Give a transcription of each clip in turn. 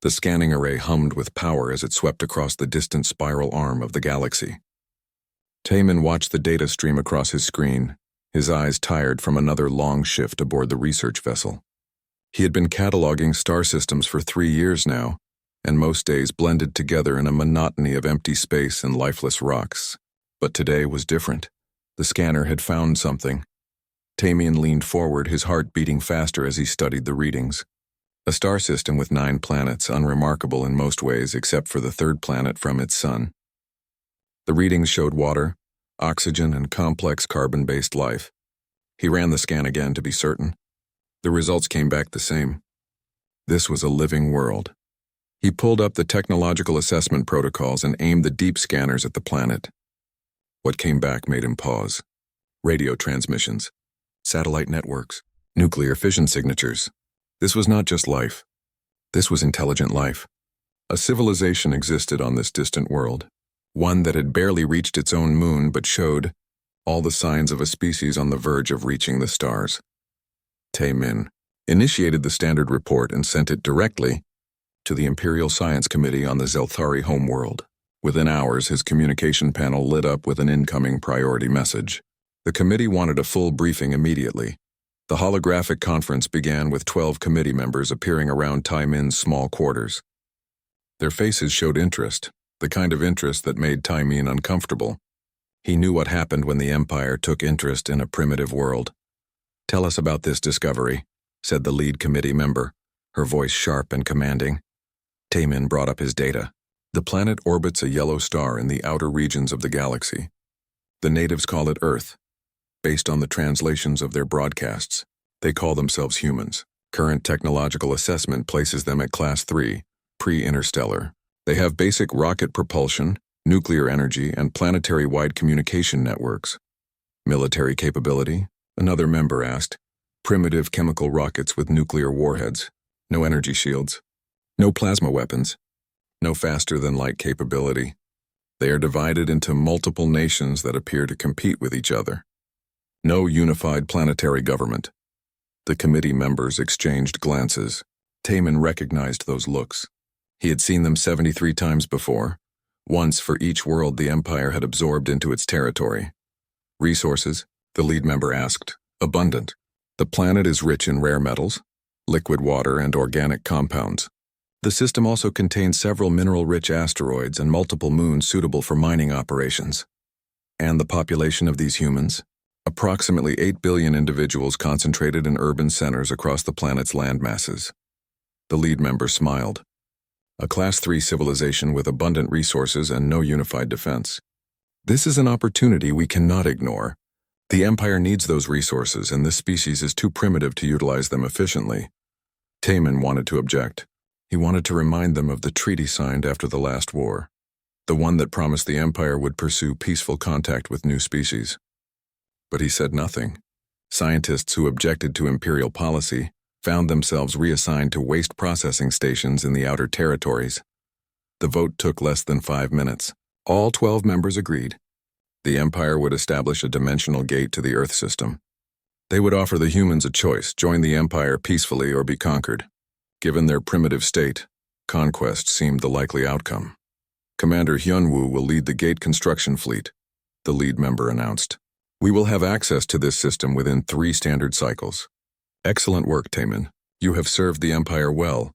The scanning array hummed with power as it swept across the distant spiral arm of the galaxy. Taman watched the data stream across his screen, his eyes tired from another long shift aboard the research vessel. He had been cataloging star systems for 3 years now, and most days blended together in a monotony of empty space and lifeless rocks. But today was different. The scanner had found something. Taman leaned forward, his heart beating faster as he studied the readings. A star system with 9 planets, unremarkable in most ways except for the third planet from its sun. The readings showed water, oxygen, and complex carbon-based life. He ran the scan again to be certain. The results came back the same. This was a living world. He pulled up the technological assessment protocols and aimed the deep scanners at the planet. What came back made him pause. Radio transmissions, satellite networks, nuclear fission signatures. This was not just life. This was intelligent life. A civilization existed on this distant world, one that had barely reached its own moon but showed all the signs of a species on the verge of reaching the stars. Taman initiated the standard report and sent it directly to the Imperial Science Committee on the Zelthari homeworld. Within hours, his communication panel lit up with an incoming priority message. The committee wanted a full briefing immediately. The holographic conference began with 12 committee members appearing around Taman's small quarters. Their faces showed interest, the kind of interest that made Taman uncomfortable. He knew what happened when the Empire took interest in a primitive world. "Tell us about this discovery," said the lead committee member, her voice sharp and commanding. Taman brought up his data. The planet orbits a yellow star in the outer regions of the galaxy. The natives call it Earth. Based on the translations of their broadcasts, they call themselves humans. Current technological assessment places them at Class 3, pre-interstellar. They have basic rocket propulsion, nuclear energy, and planetary-wide communication networks. Military capability? Another member asked. Primitive chemical rockets with nuclear warheads. No energy shields. No plasma weapons. No faster-than-light capability. They are divided into multiple nations that appear to compete with each other. No unified planetary government. The committee members exchanged glances. Taman recognized those looks. He had seen them 73 times before, once for each world the Empire had absorbed into its territory. Resources? The lead member asked. Abundant. The planet is rich in rare metals, liquid water, and organic compounds. The system also contains several mineral-rich asteroids and multiple moons suitable for mining operations. And the population of these humans? Approximately 8 billion individuals concentrated in urban centers across the planet's landmasses. The lead member smiled. A Class 3 civilization with abundant resources and no unified defense. This is an opportunity we cannot ignore. The Empire needs those resources, and this species is too primitive to utilize them efficiently. Taman wanted to object. He wanted to remind them of the treaty signed after the last war, the one that promised the Empire would pursue peaceful contact with new species. But he said nothing. Scientists who objected to Imperial policy found themselves reassigned to waste processing stations in the outer territories. The vote took less than 5 minutes. All 12 members agreed. The Empire would establish a dimensional gate to the Earth system. They would offer the humans a choice: join the Empire peacefully or be conquered. Given their primitive state, conquest seemed the likely outcome. Commander Hyunwoo will lead the gate construction fleet, the lead member announced. We will have access to this system within 3 standard cycles. Excellent work, Taman. You have served the Empire well.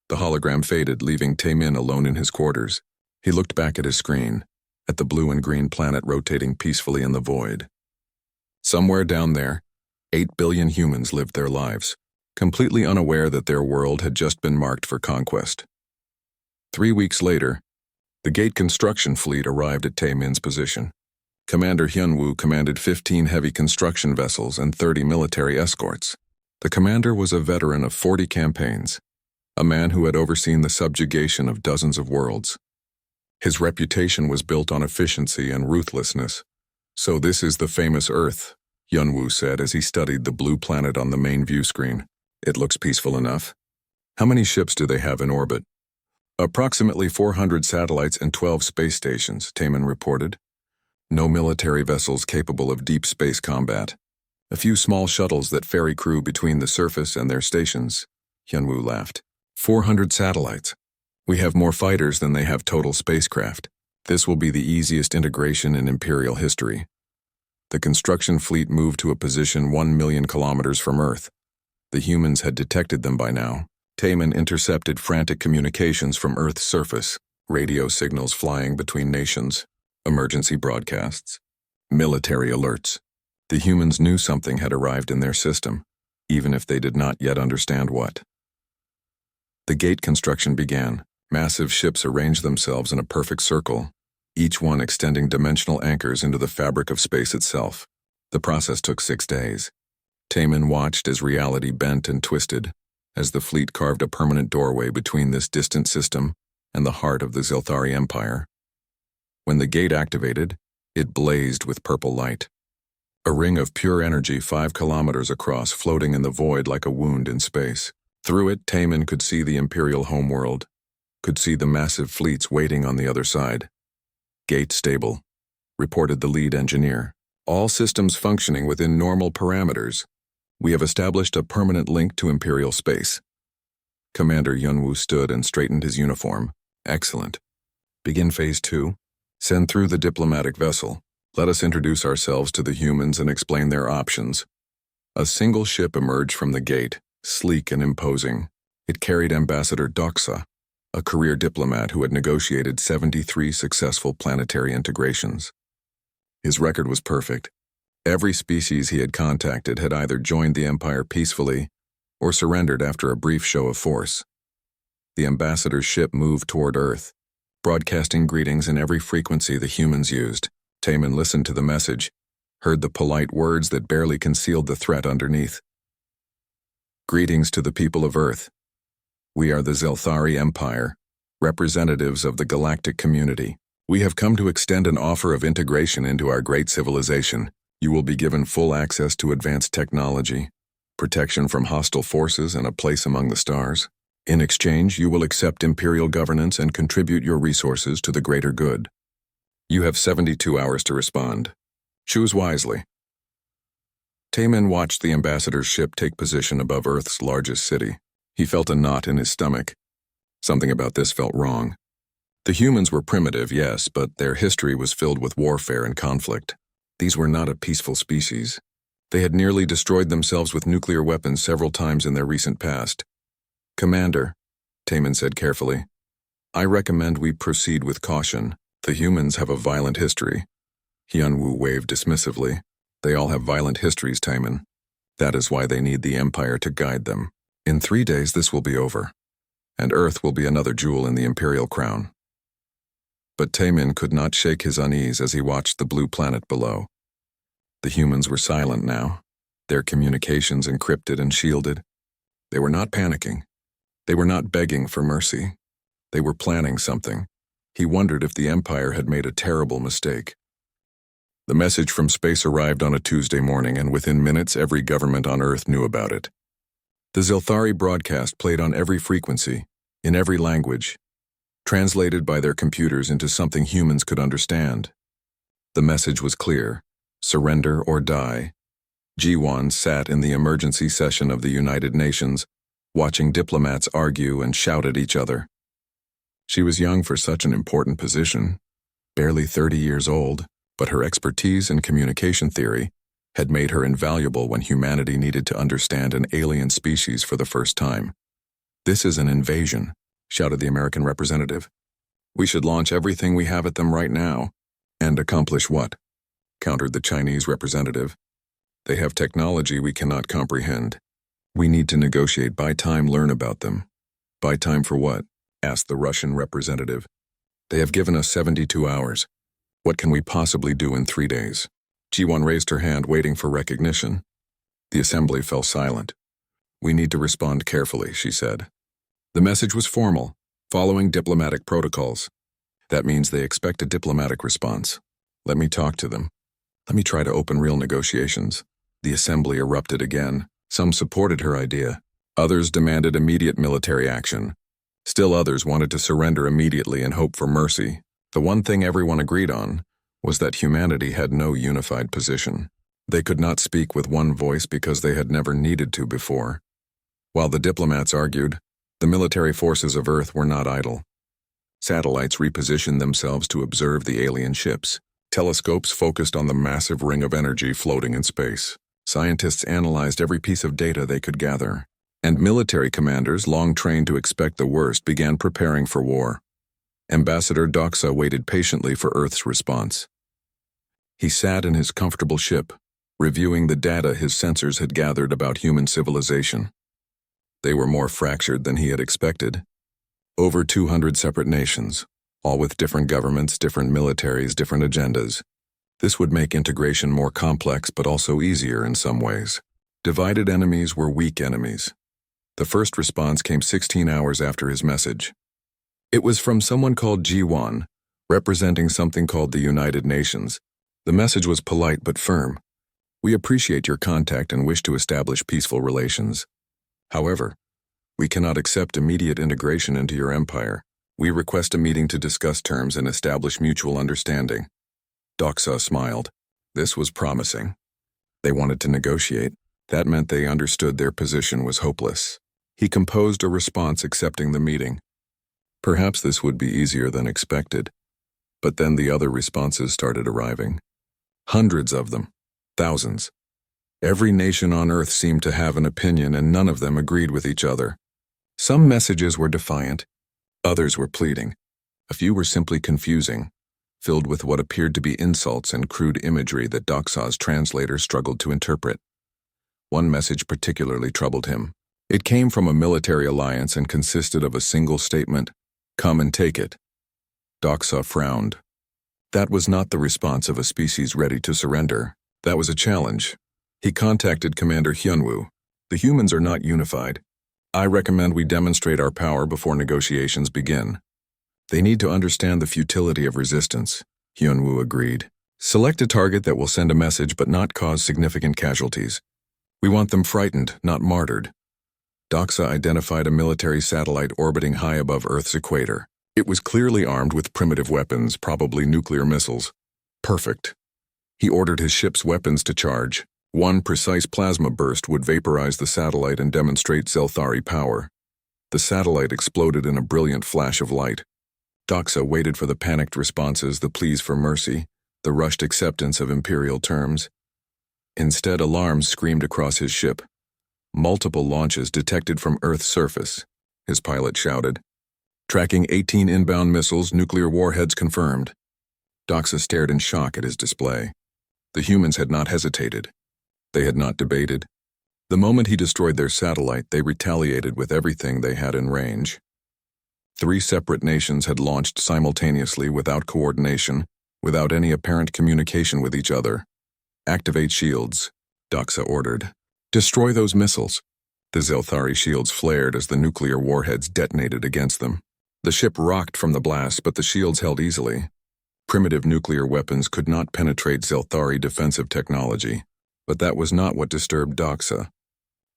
The hologram faded, leaving Taman alone in his quarters. He looked back at his screen, at the blue and green planet rotating peacefully in the void. Somewhere down there, 8 billion humans lived their lives, completely unaware that their world had just been marked for conquest. 3 weeks later, the gate construction fleet arrived at Taman's position. Commander Hyunwoo commanded 15 heavy construction vessels and 30 military escorts. The commander was a veteran of 40 campaigns, a man who had overseen the subjugation of dozens of worlds. His reputation was built on efficiency and ruthlessness. So this is the famous Earth, Hyunwoo said as he studied the blue planet on the main view screen. It looks peaceful enough. How many ships do they have in orbit? Approximately 400 satellites and 12 space stations, Taman reported. No military vessels capable of deep space combat. A few small shuttles that ferry crew between the surface and their stations. Hyunwoo laughed. 400 satellites. We have more fighters than they have total spacecraft. This will be the easiest integration in Imperial history. The construction fleet moved to a position 1 million kilometers from Earth. The humans had detected them by now. Taman intercepted frantic communications from Earth's surface, radio signals flying between nations, emergency broadcasts, military alerts. The humans knew something had arrived in their system, even if they did not yet understand what. The gate construction began. Massive ships arranged themselves in a perfect circle, each one extending dimensional anchors into the fabric of space itself. The process took 6 days. Taman watched as reality bent and twisted, as the fleet carved a permanent doorway between this distant system and the heart of the Zilthari Empire. When the gate activated, it blazed with purple light. A ring of pure energy 5 kilometers across, floating in the void like a wound in space. Through it, Taman could see the Imperial homeworld, could see the massive fleets waiting on the other side. Gate stable, reported the lead engineer. All systems functioning within normal parameters. We have established a permanent link to Imperial space. Commander Yunwu stood and straightened his uniform. Excellent. Begin Phase 2. Send through the diplomatic vessel. Let us introduce ourselves to the humans and explain their options. A single ship emerged from the gate, sleek and imposing. It carried Ambassador Doxa, a career diplomat who had negotiated 73 successful planetary integrations. His record was perfect. Every species he had contacted had either joined the Empire peacefully or surrendered after a brief show of force. The ambassador's ship moved toward Earth, broadcasting greetings in every frequency the humans used. Taman listened to the message, heard the polite words that barely concealed the threat underneath. Greetings to the people of Earth. We are the Zilthari Empire, representatives of the galactic community. We have come to extend an offer of integration into our great civilization. You will be given full access to advanced technology, protection from hostile forces, and a place among the stars. In exchange, you will accept imperial governance and contribute your resources to the greater good. You have 72 hours to respond. Choose wisely. Taman watched the ambassador's ship take position above Earth's largest city. He felt a knot in his stomach. Something about this felt wrong. The humans were primitive, yes, but their history was filled with warfare and conflict. These were not a peaceful species. They had nearly destroyed themselves with nuclear weapons several times in their recent past. Commander, Taman said carefully, I recommend we proceed with caution. The humans have a violent history. Hyunwoo waved dismissively. They all have violent histories, Taman. That is why they need the Empire to guide them. In 3 days this will be over, and Earth will be another jewel in the Imperial crown. But Taman could not shake his unease as he watched the blue planet below. The humans were silent now, their communications encrypted and shielded. They were not panicking. They were not begging for mercy. They were planning something. He wondered if the Empire had made a terrible mistake. The message from space arrived on a Tuesday morning, and within minutes every government on Earth knew about it. The Zilthari broadcast played on every frequency, in every language, translated by their computers into something humans could understand. The message was clear: surrender or die. Jiwon sat in the emergency session of the United Nations, watching diplomats argue and shout at each other. She was young for such an important position, barely 30 years old, but her expertise in communication theory had made her invaluable when humanity needed to understand an alien species for the first time. This is an invasion, shouted the American representative. We should launch everything we have at them right now. And accomplish what? Countered the Chinese representative. They have technology we cannot comprehend. We need to negotiate. Buy time, learn about them. Buy time for what? Asked the Russian representative. They have given us 72 hours. What can we possibly do in 3 days? Jiwon raised her hand, waiting for recognition. The assembly fell silent. We need to respond carefully, she said. The message was formal, following diplomatic protocols. That means they expect a diplomatic response. Let me talk to them. Let me try to open real negotiations. The assembly erupted again. Some supported her idea. Others demanded immediate military action. Still others wanted to surrender immediately and hope for mercy. The one thing everyone agreed on was that humanity had no unified position. They could not speak with one voice because they had never needed to before. While the diplomats argued, the military forces of Earth were not idle. Satellites repositioned themselves to observe the alien ships. Telescopes focused on the massive ring of energy floating in space. Scientists analyzed every piece of data they could gather. And military commanders, long trained to expect the worst, began preparing for war. Ambassador Doxa waited patiently for Earth's response. He sat in his comfortable ship, reviewing the data his sensors had gathered about human civilization. They were more fractured than he had expected. Over 200 separate nations, all with different governments, different militaries, different agendas. This would make integration more complex but also easier in some ways. Divided enemies were weak enemies. The first response came 16 hours after his message. It was from someone called G1, representing something called the United Nations. The message was polite but firm. We appreciate your contact and wish to establish peaceful relations. However, we cannot accept immediate integration into your empire. We request a meeting to discuss terms and establish mutual understanding. Doxa smiled. This was promising. They wanted to negotiate. That meant they understood their position was hopeless. He composed a response accepting the meeting. Perhaps this would be easier than expected. But then the other responses started arriving. Hundreds of them. Thousands. Every nation on Earth seemed to have an opinion, and none of them agreed with each other. Some messages were defiant. Others were pleading. A few were simply confusing, filled with what appeared to be insults and crude imagery that Doxa's translator struggled to interpret. One message particularly troubled him. It came from a military alliance and consisted of a single statement, "Come and take it." Doxa frowned. That was not the response of a species ready to surrender. That was a challenge. He contacted Commander Hyunwoo. The humans are not unified. I recommend we demonstrate our power before negotiations begin. They need to understand the futility of resistance, Hyunwoo agreed. Select a target that will send a message but not cause significant casualties. We want them frightened, not martyred. Doxa identified a military satellite orbiting high above Earth's equator. It was clearly armed with primitive weapons, probably nuclear missiles. Perfect. He ordered his ship's weapons to charge. One precise plasma burst would vaporize the satellite and demonstrate Zelthari power. The satellite exploded in a brilliant flash of light. Doxa waited for the panicked responses, the pleas for mercy, the rushed acceptance of imperial terms. Instead, alarms screamed across his ship. Multiple launches detected from Earth's surface, his pilot shouted. Tracking 18 inbound missiles, nuclear warheads confirmed. Doxa stared in shock at his display. The humans had not hesitated. They had not debated. The moment he destroyed their satellite, they retaliated with everything they had in range. 3 separate nations had launched simultaneously without coordination, without any apparent communication with each other. Activate shields, Doxa ordered. Destroy those missiles. The Zelthari shields flared as the nuclear warheads detonated against them. The ship rocked from the blast, but the shields held easily. Primitive nuclear weapons could not penetrate Zelthari defensive technology, but that was not what disturbed Doxa.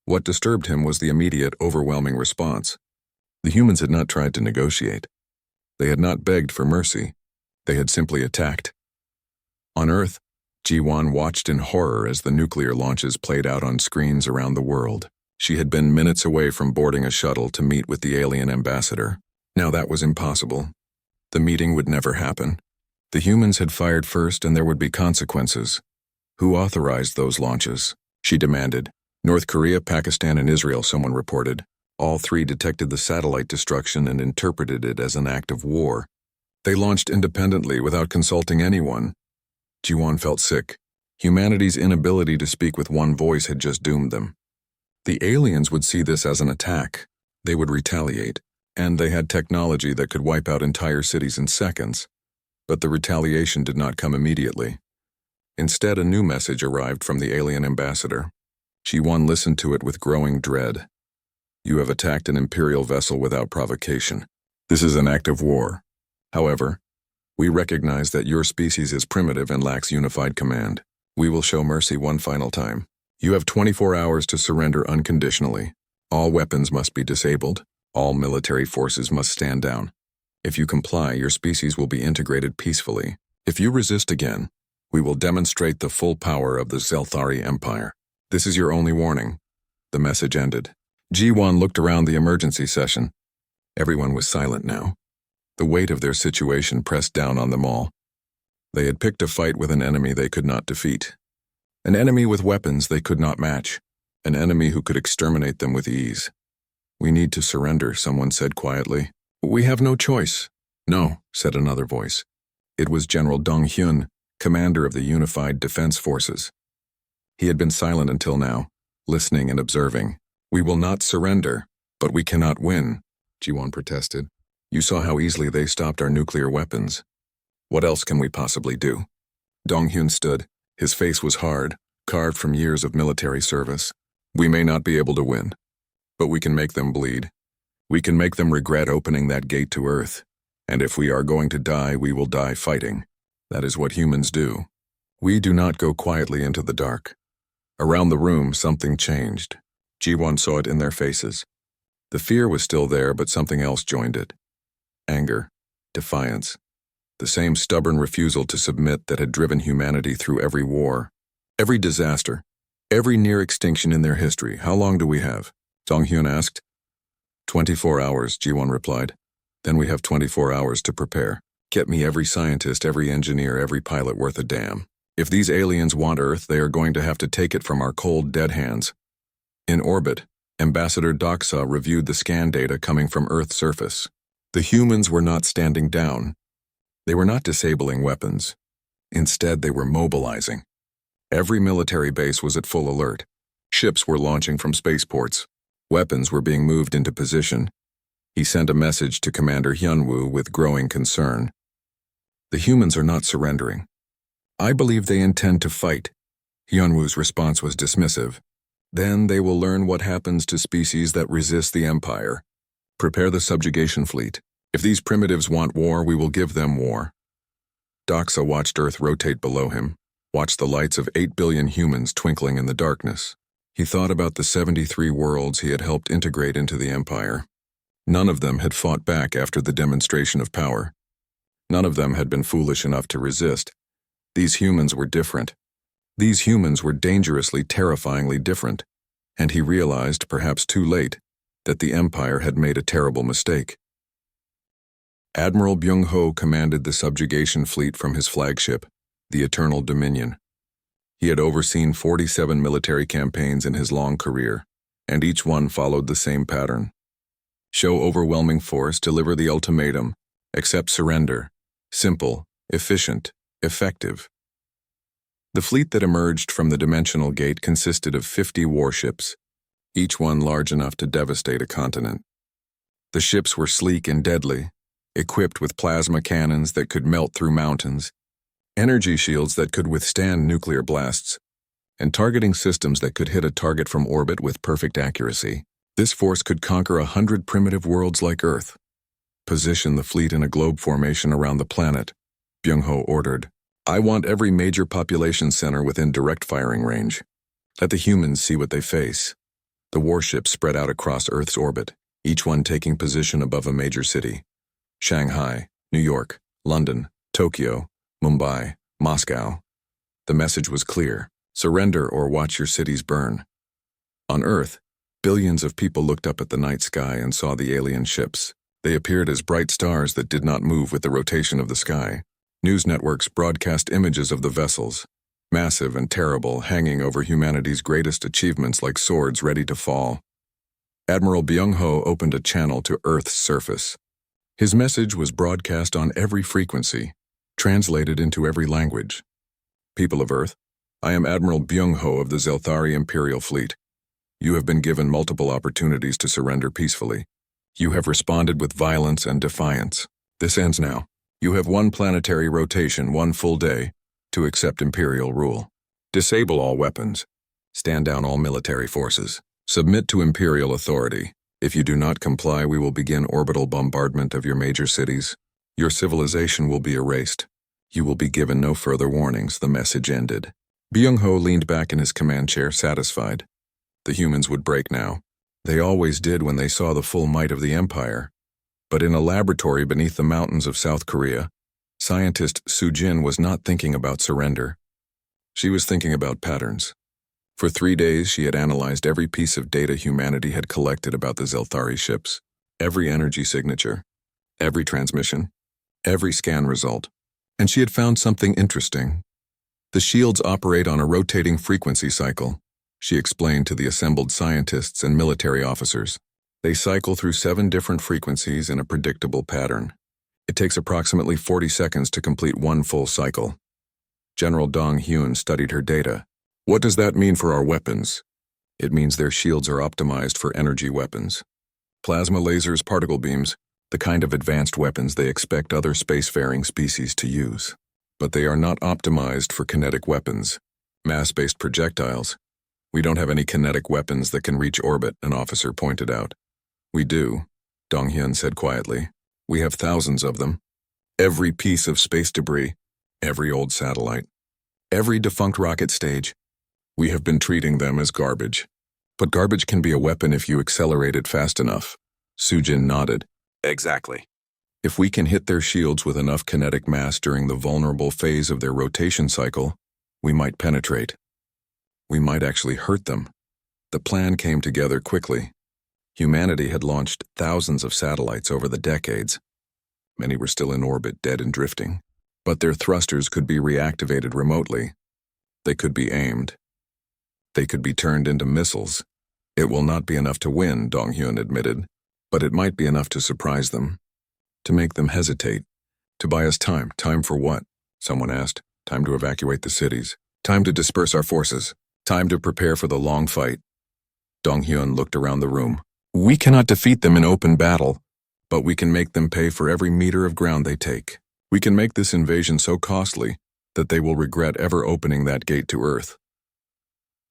What disturbed him was the immediate, overwhelming response. The humans had not tried to negotiate. They had not begged for mercy. They had simply attacked. On Earth, Ji-won watched in horror as the nuclear launches played out on screens around the world. She had been minutes away from boarding a shuttle to meet with the alien ambassador. Now that was impossible. The meeting would never happen. The humans had fired first, and there would be consequences. Who authorized those launches? She demanded. North Korea, Pakistan, and Israel, someone reported. All 3 detected the satellite destruction and interpreted it as an act of war. They launched independently without consulting anyone. Ji-won felt sick. Humanity's inability to speak with one voice had just doomed them. The aliens would see this as an attack. They would retaliate, and they had technology that could wipe out entire cities in seconds. But the retaliation did not come immediately. Instead, a new message arrived from the alien ambassador. Ji-won listened to it with growing dread. You have attacked an imperial vessel without provocation. This is an act of war. However, we recognize that your species is primitive and lacks unified command. We will show mercy one final time. You have 24 hours to surrender unconditionally. All weapons must be disabled. All military forces must stand down. If you comply, your species will be integrated peacefully. If you resist again, we will demonstrate the full power of the Zelthari Empire. This is your only warning. The message ended. Ji-won looked around the emergency session. Everyone was silent now. The weight of their situation pressed down on them all. They had picked a fight with an enemy they could not defeat. An enemy with weapons they could not match. An enemy who could exterminate them with ease. "We need to surrender," someone said quietly. "We have no choice." "No," said another voice. It was General Dong Hyun, commander of the Unified Defense Forces. He had been silent until now, listening and observing. "We will not surrender, but we cannot win," Ji-won protested. "You saw how easily they stopped our nuclear weapons. What else can we possibly do?" Dong Hyun stood. His face was hard, carved from years of military service. "We may not be able to win, but we can make them bleed. We can make them regret opening that gate to Earth. And if we are going to die, we will die fighting. That is what humans do. We do not go quietly into the dark." Around the room, something changed. Ji-won saw it in their faces. The fear was still there, but something else joined it. Anger, defiance, the same stubborn refusal to submit that had driven humanity through every war, every disaster, every near extinction in their history. "How long do we have?" Dong Hyun asked. 24 hours, Ji-won replied. "Then we have 24 hours to prepare. Get me every scientist, every engineer, every pilot worth a damn. If these aliens want Earth, they are going to have to take it from our cold, dead hands." In orbit, Ambassador Doksa reviewed the scan data coming from Earth's surface. The humans were not standing down. They were not disabling weapons. Instead, they were mobilizing. Every military base was at full alert. Ships were launching from spaceports. Weapons were being moved into position. He sent a message to Commander Hyunwoo with growing concern. "The humans are not surrendering. I believe they intend to fight." Hyunwoo's response was dismissive. "Then they will learn what happens to species that resist the Empire. Prepare the subjugation fleet. If these primitives want war, we will give them war." Doksa watched Earth rotate below him, watched the lights of 8 billion humans twinkling in the darkness. He thought about the 73 worlds he had helped integrate into the Empire. None of them had fought back after the demonstration of power. None of them had been foolish enough to resist. These humans were different. These humans were dangerously, terrifyingly different, and he realized, perhaps too late, that the Empire had made a terrible mistake. Admiral Byung-ho commanded the subjugation fleet from his flagship, the Eternal Dominion. He had overseen 47 military campaigns in his long career, and each one followed the same pattern. Show overwhelming force, deliver the ultimatum, accept surrender. Simple, efficient, effective. The fleet that emerged from the dimensional gate consisted of 50 warships, each one large enough to devastate a continent. The ships were sleek and deadly, equipped with plasma cannons that could melt through mountains, energy shields that could withstand nuclear blasts, and targeting systems that could hit a target from orbit with perfect accuracy. This force could conquer 100 primitive worlds like Earth. "Position the fleet in a globe formation around the planet," Byung-ho ordered. "I want every major population center within direct firing range. Let the humans see what they face." The warships spread out across Earth's orbit, each one taking position above a major city. Shanghai, New York, London, Tokyo, Mumbai, Moscow. The message was clear: surrender or watch your cities burn. On Earth, billions of people looked up at the night sky and saw the alien ships. They appeared as bright stars that did not move with the rotation of the sky. News networks broadcast images of the vessels, massive and terrible, hanging over humanity's greatest achievements like swords ready to fall. Admiral Byung-ho opened a channel to Earth's surface. His message was broadcast on every frequency, translated into every language. "People of Earth, I am Admiral Byung-ho of the Zelthari Imperial Fleet. You have been given multiple opportunities to surrender peacefully. You have responded with violence and defiance. This ends now. You have one planetary rotation, one full day, to accept Imperial rule. Disable all weapons. Stand down all military forces. Submit to Imperial authority. If you do not comply, we will begin orbital bombardment of your major cities. Your civilization will be erased. You will be given no further warnings," the message ended. Byung-ho leaned back in his command chair, satisfied. The humans would break now. They always did when they saw the full might of the Empire. But in a laboratory beneath the mountains of South Korea, scientist Soo-jin was not thinking about surrender. She was thinking about patterns. For 3 days, she had analyzed every piece of data humanity had collected about the Zelthari ships, every energy signature, every transmission, every scan result. And she had found something interesting. The shields operate on a rotating frequency cycle, she explained to the assembled scientists and military officers. They cycle through 7 different frequencies in a predictable pattern. It takes approximately 40 seconds to complete one full cycle. General Dong Hyun studied her data. What does that mean for our weapons? It means their shields are optimized for energy weapons. Plasma lasers, particle beams, the kind of advanced weapons they expect other spacefaring species to use. But they are not optimized for kinetic weapons, mass-based projectiles. We don't have any kinetic weapons that can reach orbit, an officer pointed out. We do, Dong Hyun said quietly. We have thousands of them. Every piece of space debris, every old satellite, every defunct rocket stage. We have been treating them as garbage. But garbage can be a weapon if you accelerate it fast enough. Sujin nodded. Exactly. If we can hit their shields with enough kinetic mass during the vulnerable phase of their rotation cycle, we might penetrate. We might actually hurt them. The plan came together quickly. Humanity had launched thousands of satellites over the decades. Many were still in orbit, dead and drifting. But their thrusters could be reactivated remotely. They could be aimed. They could be turned into missiles. It will not be enough to win, Dong Hyun admitted, but it might be enough to surprise them, to make them hesitate, to buy us time. Time for what? Someone asked. Time to evacuate the cities. Time to disperse our forces. Time to prepare for the long fight. Dong Hyun looked around the room. We cannot defeat them in open battle, but we can make them pay for every meter of ground they take. We can make this invasion so costly that they will regret ever opening that gate to Earth.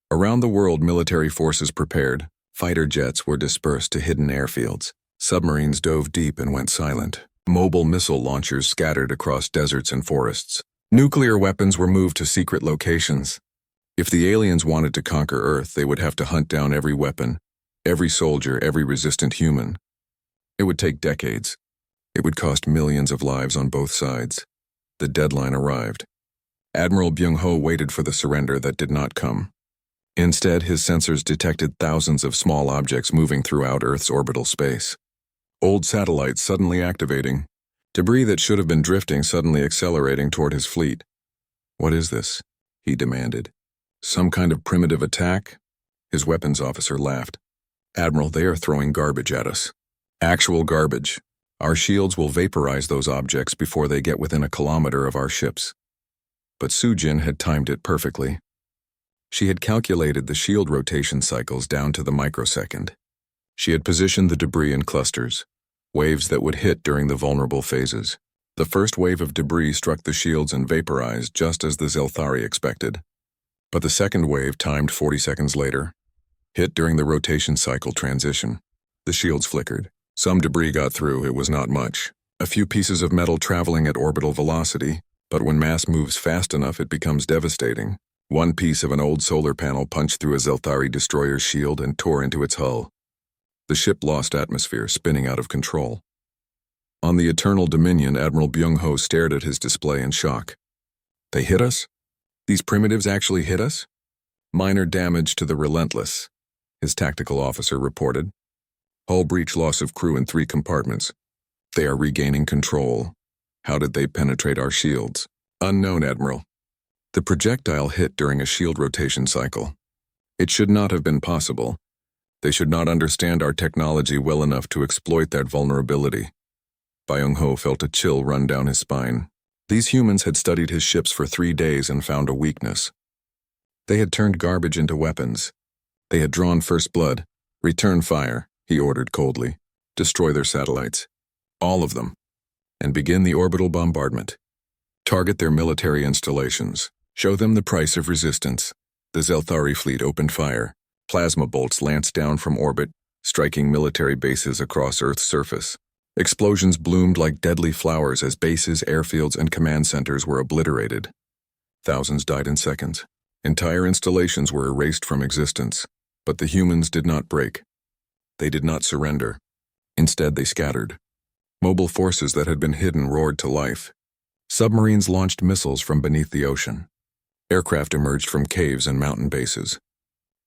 Around the world, military forces prepared. Fighter jets were dispersed to hidden airfields. Submarines dove deep and went silent. Mobile missile launchers scattered across deserts and forests. Nuclear weapons were moved to secret locations. If the aliens wanted to conquer Earth, they would have to hunt down every weapon, every soldier, every resistant human. It would take decades. It would cost millions of lives on both sides. The deadline arrived. Admiral Byung-ho waited for the surrender that did not come. Instead, his sensors detected thousands of small objects moving throughout Earth's orbital space. Old satellites suddenly activating. Debris that should have been drifting suddenly accelerating toward his fleet. What is this? He demanded. Some kind of primitive attack? His weapons officer laughed. Admiral, they are throwing garbage at us. Actual garbage. Our shields will vaporize those objects before they get within a kilometer of our ships. But Sujin had timed it perfectly. She had calculated the shield rotation cycles down to the microsecond. She had positioned the debris in clusters, waves that would hit during the vulnerable phases. The first wave of debris struck the shields and vaporized just as the Zelthari expected. But the second wave, timed 40 seconds later, hit during the rotation cycle transition. The shields flickered. Some debris got through, it was not much. A few pieces of metal traveling at orbital velocity, but when mass moves fast enough it becomes devastating. One piece of an old solar panel punched through a Zelthari destroyer's shield and tore into its hull. The ship lost atmosphere, spinning out of control. On the Eternal Dominion, Admiral Byung-ho stared at his display in shock. They hit us? These primitives actually hit us? Minor damage to the Relentless, his tactical officer reported. Hull breach, loss of crew in 3 compartments. They are regaining control. How did they penetrate our shields? Unknown, Admiral. The projectile hit during a shield rotation cycle. It should not have been possible. They should not understand our technology well enough to exploit that vulnerability. Byung-ho felt a chill run down his spine. These humans had studied his ships for 3 days and found a weakness. They had turned garbage into weapons. They had drawn first blood. Return fire, he ordered coldly. Destroy their satellites. All of them. And begin the orbital bombardment. Target their military installations. Show them the price of resistance. The Zelthari fleet opened fire. Plasma bolts lanced down from orbit, striking military bases across Earth's surface. Explosions bloomed like deadly flowers as bases, airfields, and command centers were obliterated. Thousands died in seconds. Entire installations were erased from existence. But the humans did not break. They did not surrender. Instead, they scattered. Mobile forces that had been hidden roared to life. Submarines launched missiles from beneath the ocean. Aircraft emerged from caves and mountain bases.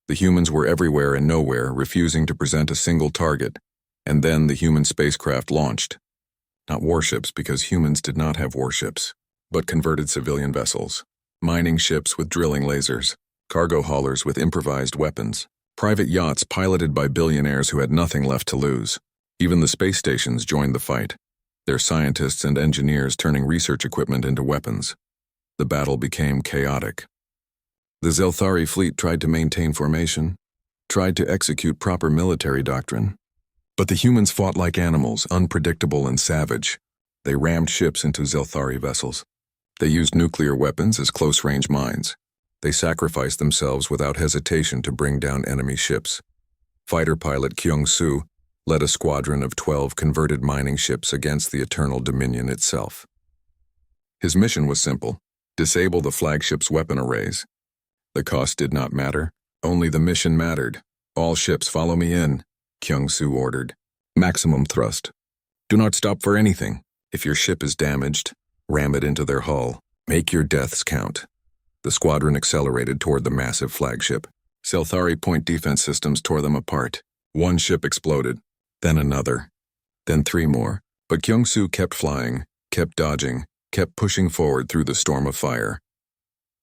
The humans were everywhere and nowhere, refusing to present a single target, and then the human spacecraft launched. Not warships, because humans did not have warships, but converted civilian vessels. Mining ships with drilling lasers, cargo haulers with improvised weapons, private yachts piloted by billionaires who had nothing left to lose. Even the space stations joined the fight, their scientists and engineers turning research equipment into weapons. The battle became chaotic. The Zelthari fleet tried to maintain formation, tried to execute proper military doctrine. But the humans fought like animals, unpredictable and savage. They rammed ships into Zelthari vessels. They used nuclear weapons as close-range mines. They sacrificed themselves without hesitation to bring down enemy ships. Fighter pilot Kyung-soo led a squadron of 12 converted mining ships against the Eternal Dominion itself. His mission was simple: disable the flagship's weapon arrays. The cost did not matter, only the mission mattered. All ships follow me in, Kyung-soo ordered. Maximum thrust. Do not stop for anything. If your ship is damaged, ram it into their hull. Make your deaths count. The squadron accelerated toward the massive flagship. Zelthari point defense systems tore them apart. One ship exploded, then another, then 3 more. But Kyung-soo kept flying, kept dodging, kept pushing forward through the storm of fire.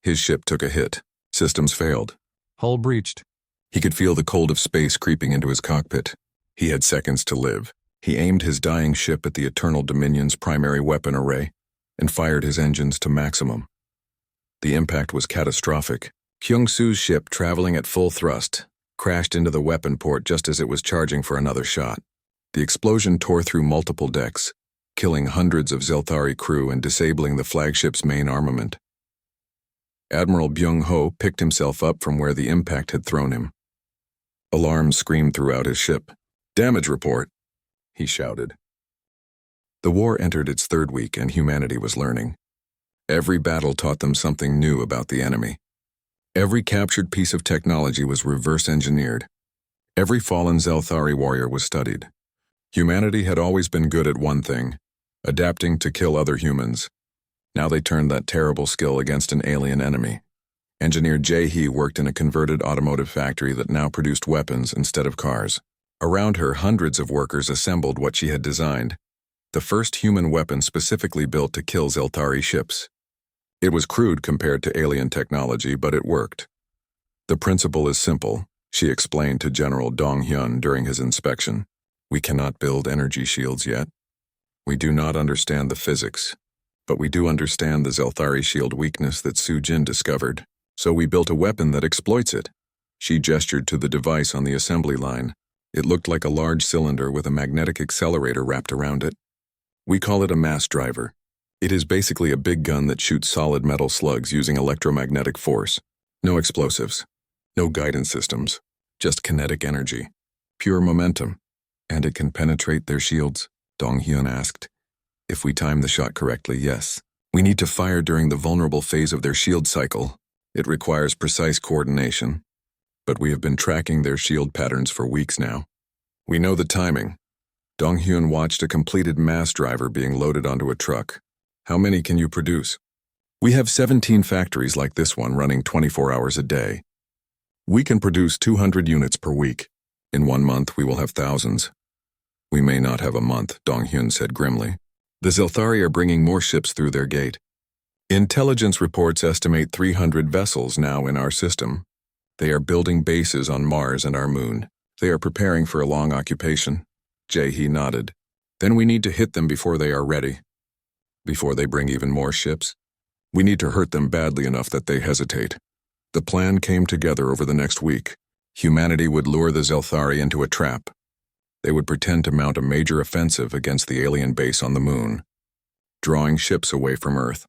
His ship took a hit. Systems failed. Hull breached. He could feel the cold of space creeping into his cockpit. He had seconds to live. He aimed his dying ship at the Eternal Dominion's primary weapon array and fired his engines to maximum. The impact was catastrophic. Kyung-soo's ship, traveling at full thrust, crashed into the weapon port just as it was charging for another shot. The explosion tore through multiple decks, killing hundreds of Zelthari crew and disabling the flagship's main armament. Admiral Byung-ho picked himself up from where the impact had thrown him. Alarms screamed throughout his ship. "Damage report," he shouted. The war entered its 3rd week and humanity was learning. Every battle taught them something new about the enemy. Every captured piece of technology was reverse-engineered. Every fallen Zelthari warrior was studied. Humanity had always been good at one thing: adapting to kill other humans. Now they turned that terrible skill against an alien enemy. Engineer Jae-hee worked in a converted automotive factory that now produced weapons instead of cars. Around her, hundreds of workers assembled what she had designed, the first human weapon specifically built to kill Zelthari ships. It was crude compared to alien technology, but it worked. "The principle is simple," she explained to General Dong-hyun during his inspection. "We cannot build energy shields yet. We do not understand the physics, but we do understand the Zelthari shield weakness that Soo-jin discovered. So we built a weapon that exploits it." She gestured to the device on the assembly line. It looked like a large cylinder with a magnetic accelerator wrapped around it. "We call it a mass driver. It is basically a big gun that shoots solid metal slugs using electromagnetic force. No explosives, no guidance systems, just kinetic energy, pure momentum." "And it can penetrate their shields?" Dong-hyun asked. "If we time the shot correctly, yes. We need to fire during the vulnerable phase of their shield cycle. It requires precise coordination. But we have been tracking their shield patterns for weeks now. We know the timing." Dong-hyun watched a completed mass driver being loaded onto a truck. "How many can you produce?" "We have 17 factories like this one running 24 hours a day. We can produce 200 units per week. In 1 month, we will have thousands." "We may not have a month," Dong-hyun said grimly. "The Zelthari are bringing more ships through their gate. Intelligence reports estimate 300 vessels now in our system. They are building bases on Mars and our moon. They are preparing for a long occupation." Jae-hee nodded. "Then we need to hit them before they are ready. Before they bring even more ships. We need to hurt them badly enough that they hesitate." The plan came together over the next week. Humanity would lure the Zelthari into a trap. They would pretend to mount a major offensive against the alien base on the moon, drawing ships away from Earth.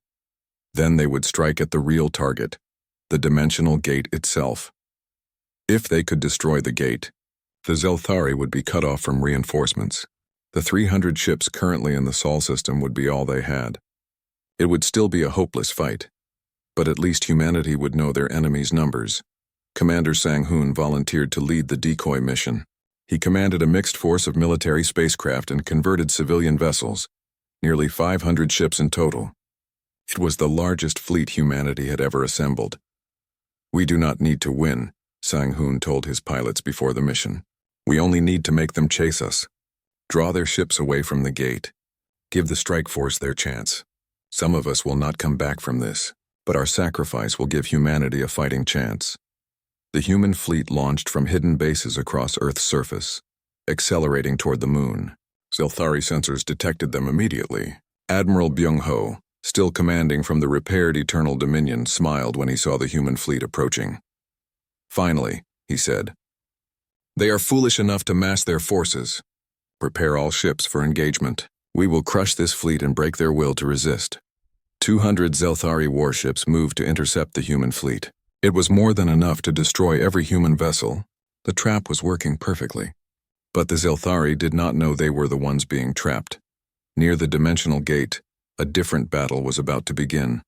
Then they would strike at the real target, the dimensional gate itself. If they could destroy the gate, the Zelthari would be cut off from reinforcements. The 300 ships currently in the Sol system would be all they had. It would still be a hopeless fight, but at least humanity would know their enemy's numbers. Commander Sang-hoon volunteered to lead the decoy mission. He commanded a mixed force of military spacecraft and converted civilian vessels, nearly 500 ships in total. It was the largest fleet humanity had ever assembled. "We do not need to win," Sang-hoon told his pilots before the mission. "We only need to make them chase us. Draw their ships away from the gate. Give the strike force their chance. Some of us will not come back from this, but our sacrifice will give humanity a fighting chance. The human fleet launched from hidden bases across Earth's surface, accelerating toward the moon. Zelthari sensors detected them immediately. Admiral Byung-ho, still commanding from the repaired Eternal Dominion, smiled when he saw the human fleet approaching. Finally, he said, "They are foolish enough to mass their forces. Prepare all ships for engagement. We will crush this fleet and break their will to resist." 200 Zelthari warships moved to intercept the human fleet. It was more than enough to destroy every human vessel. The trap was working perfectly. But the Zelthari did not know they were the ones being trapped. Near the dimensional gate, a different battle was about to begin.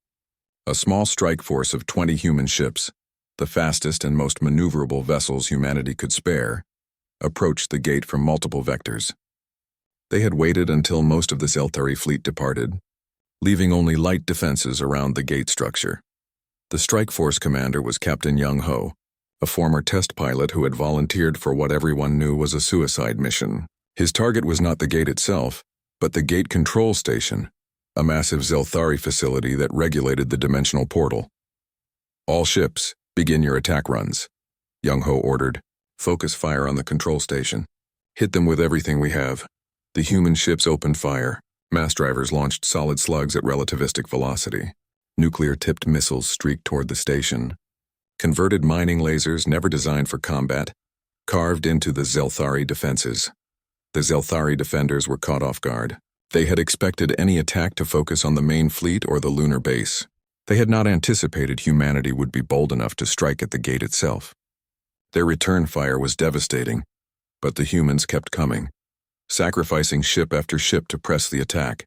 A small strike force of 20 human ships, the fastest and most maneuverable vessels humanity could spare, approached the gate from multiple vectors. They had waited until most of the Zelthari fleet departed, leaving only light defenses around the gate structure. The strike force commander was Captain Young-ho, a former test pilot who had volunteered for what everyone knew was a suicide mission. His target was not the gate itself, but the gate control station, a massive Zelthari facility that regulated the dimensional portal. "All ships, begin your attack runs," Young-ho ordered. "Focus fire on the control station. Hit them with everything we have." The human ships opened fire. Mass drivers launched solid slugs at relativistic velocity. Nuclear-tipped missiles streaked toward the station. Converted mining lasers, never designed for combat, carved into the Zelthari defenses. The Zelthari defenders were caught off guard. They had expected any attack to focus on the main fleet or the lunar base. They had not anticipated humanity would be bold enough to strike at the gate itself. Their return fire was devastating, but the humans kept coming, sacrificing ship after ship to press the attack.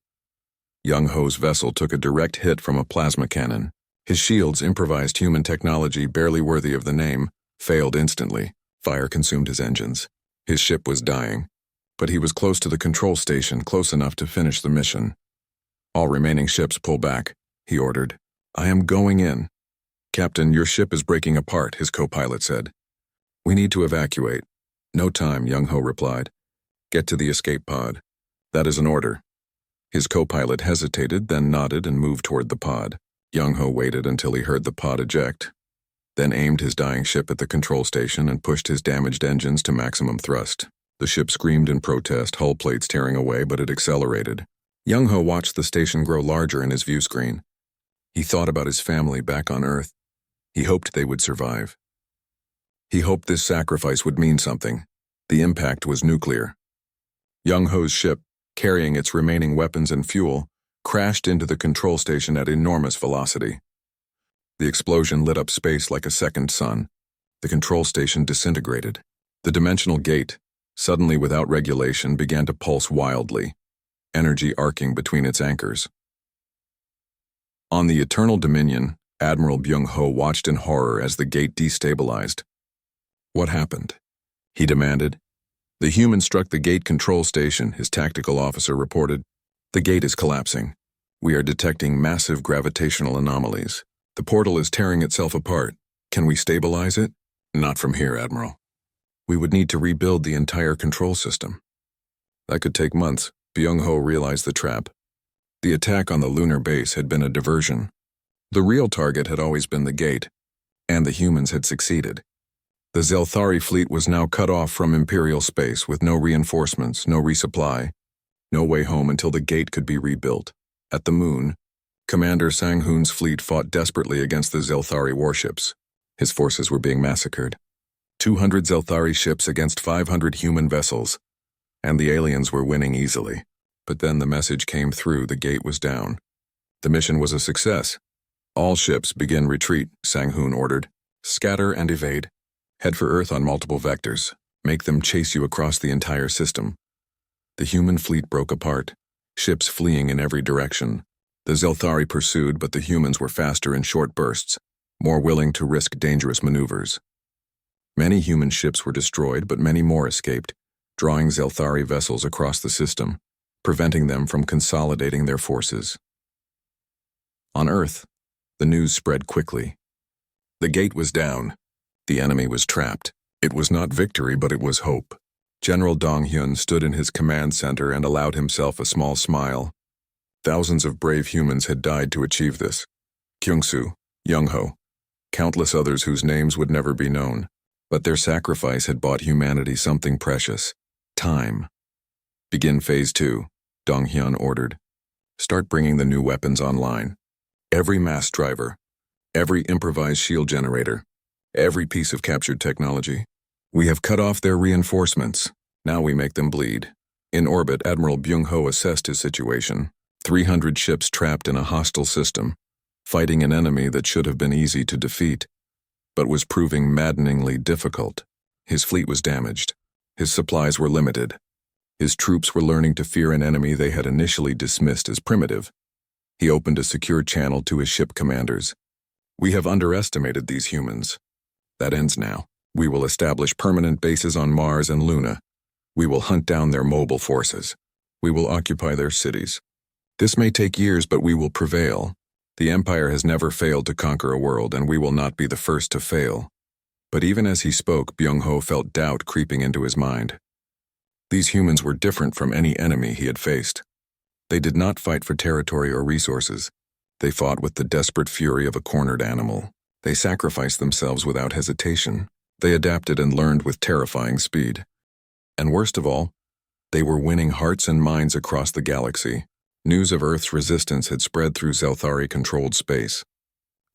Young-ho's vessel took a direct hit from a plasma cannon. His shields, improvised human technology barely worthy of the name, failed instantly. Fire consumed his engines. His ship was dying, but he was close to the control station, close enough to finish the mission. "All remaining ships pull back," he ordered. "I am going in." "Captain, your ship is breaking apart," his co-pilot said. "We need to evacuate." "No time," Young-ho replied. "Get to the escape pod." "That is an order." His co-pilot hesitated, then nodded and moved toward the pod. Young-ho waited until he heard the pod eject, then aimed his dying ship at the control station and pushed his damaged engines to maximum thrust. The ship screamed in protest, hull plates tearing away, but it accelerated. Young-ho watched the station grow larger in his view screen. He thought about his family back on Earth. He hoped they would survive. He hoped this sacrifice would mean something. The impact was nuclear. Young-ho's ship, carrying its remaining weapons and fuel, crashed into the control station at enormous velocity. The explosion lit up space like a second sun. The control station disintegrated. The dimensional gate, suddenly without regulation, began to pulse wildly, energy arcing between its anchors. On the Eternal Dominion, Admiral Byung-ho watched in horror as the gate destabilized. "What happened?" he demanded. "The human struck the gate control station," his tactical officer reported. "The gate is collapsing. We are detecting massive gravitational anomalies. The portal is tearing itself apart. Can we stabilize it?" "Not from here, Admiral. We would need to rebuild the entire control system." That could take months. Byung-ho realized the trap. The attack on the lunar base had been a diversion. The real target had always been the gate, and the humans had succeeded. The Zelthari fleet was now cut off from Imperial space with no reinforcements, no resupply, no way home until the gate could be rebuilt. At the moon, Commander Sang-hoon's fleet fought desperately against the Zelthari warships. His forces were being massacred. 200 Zelthari ships against 500 human vessels, and the aliens were winning easily. But then the message came through: the gate was down. The mission was a success. "All ships begin retreat," Sang-hoon ordered. "Scatter and evade. Head for Earth on multiple vectors. Make them chase you across the entire system." The human fleet broke apart, ships fleeing in every direction. The Zelthari pursued, but the humans were faster in short bursts, more willing to risk dangerous maneuvers. Many human ships were destroyed, but many more escaped, drawing Zelthari vessels across the system, preventing them from consolidating their forces. On Earth, the news spread quickly. The gate was down. The enemy was trapped. It was not victory, but it was hope. General Dong-hyun stood in his command center and allowed himself a small smile. Thousands of brave humans had died to achieve this. Kyungsu, Youngho, countless others whose names would never be known. But their sacrifice had bought humanity something precious: time. Begin Phase 2, Donghyun ordered. Start bringing the new weapons online. Every mass driver, every improvised shield generator, every piece of captured technology. We have cut off their reinforcements. Now we make them bleed. In orbit, Admiral Byung-ho assessed his situation. 300 ships trapped in a hostile system, fighting an enemy that should have been easy to defeat, but was proving maddeningly difficult. His fleet was damaged. His supplies were limited. His troops were learning to fear an enemy they had initially dismissed as primitive. He opened a secure channel to his ship commanders. We have underestimated these humans. That ends now. We will establish permanent bases on Mars and Luna. We will hunt down their mobile forces. We will occupy their cities. This may take years, but we will prevail. The Empire has never failed to conquer a world, and we will not be the first to fail. But even as he spoke, Byung-ho felt doubt creeping into his mind. These humans were different from any enemy he had faced. They did not fight for territory or resources. They fought with the desperate fury of a cornered animal. They sacrificed themselves without hesitation. They adapted and learned with terrifying speed. And worst of all, they were winning hearts and minds across the galaxy. News of Earth's resistance had spread through Zelthari-controlled space.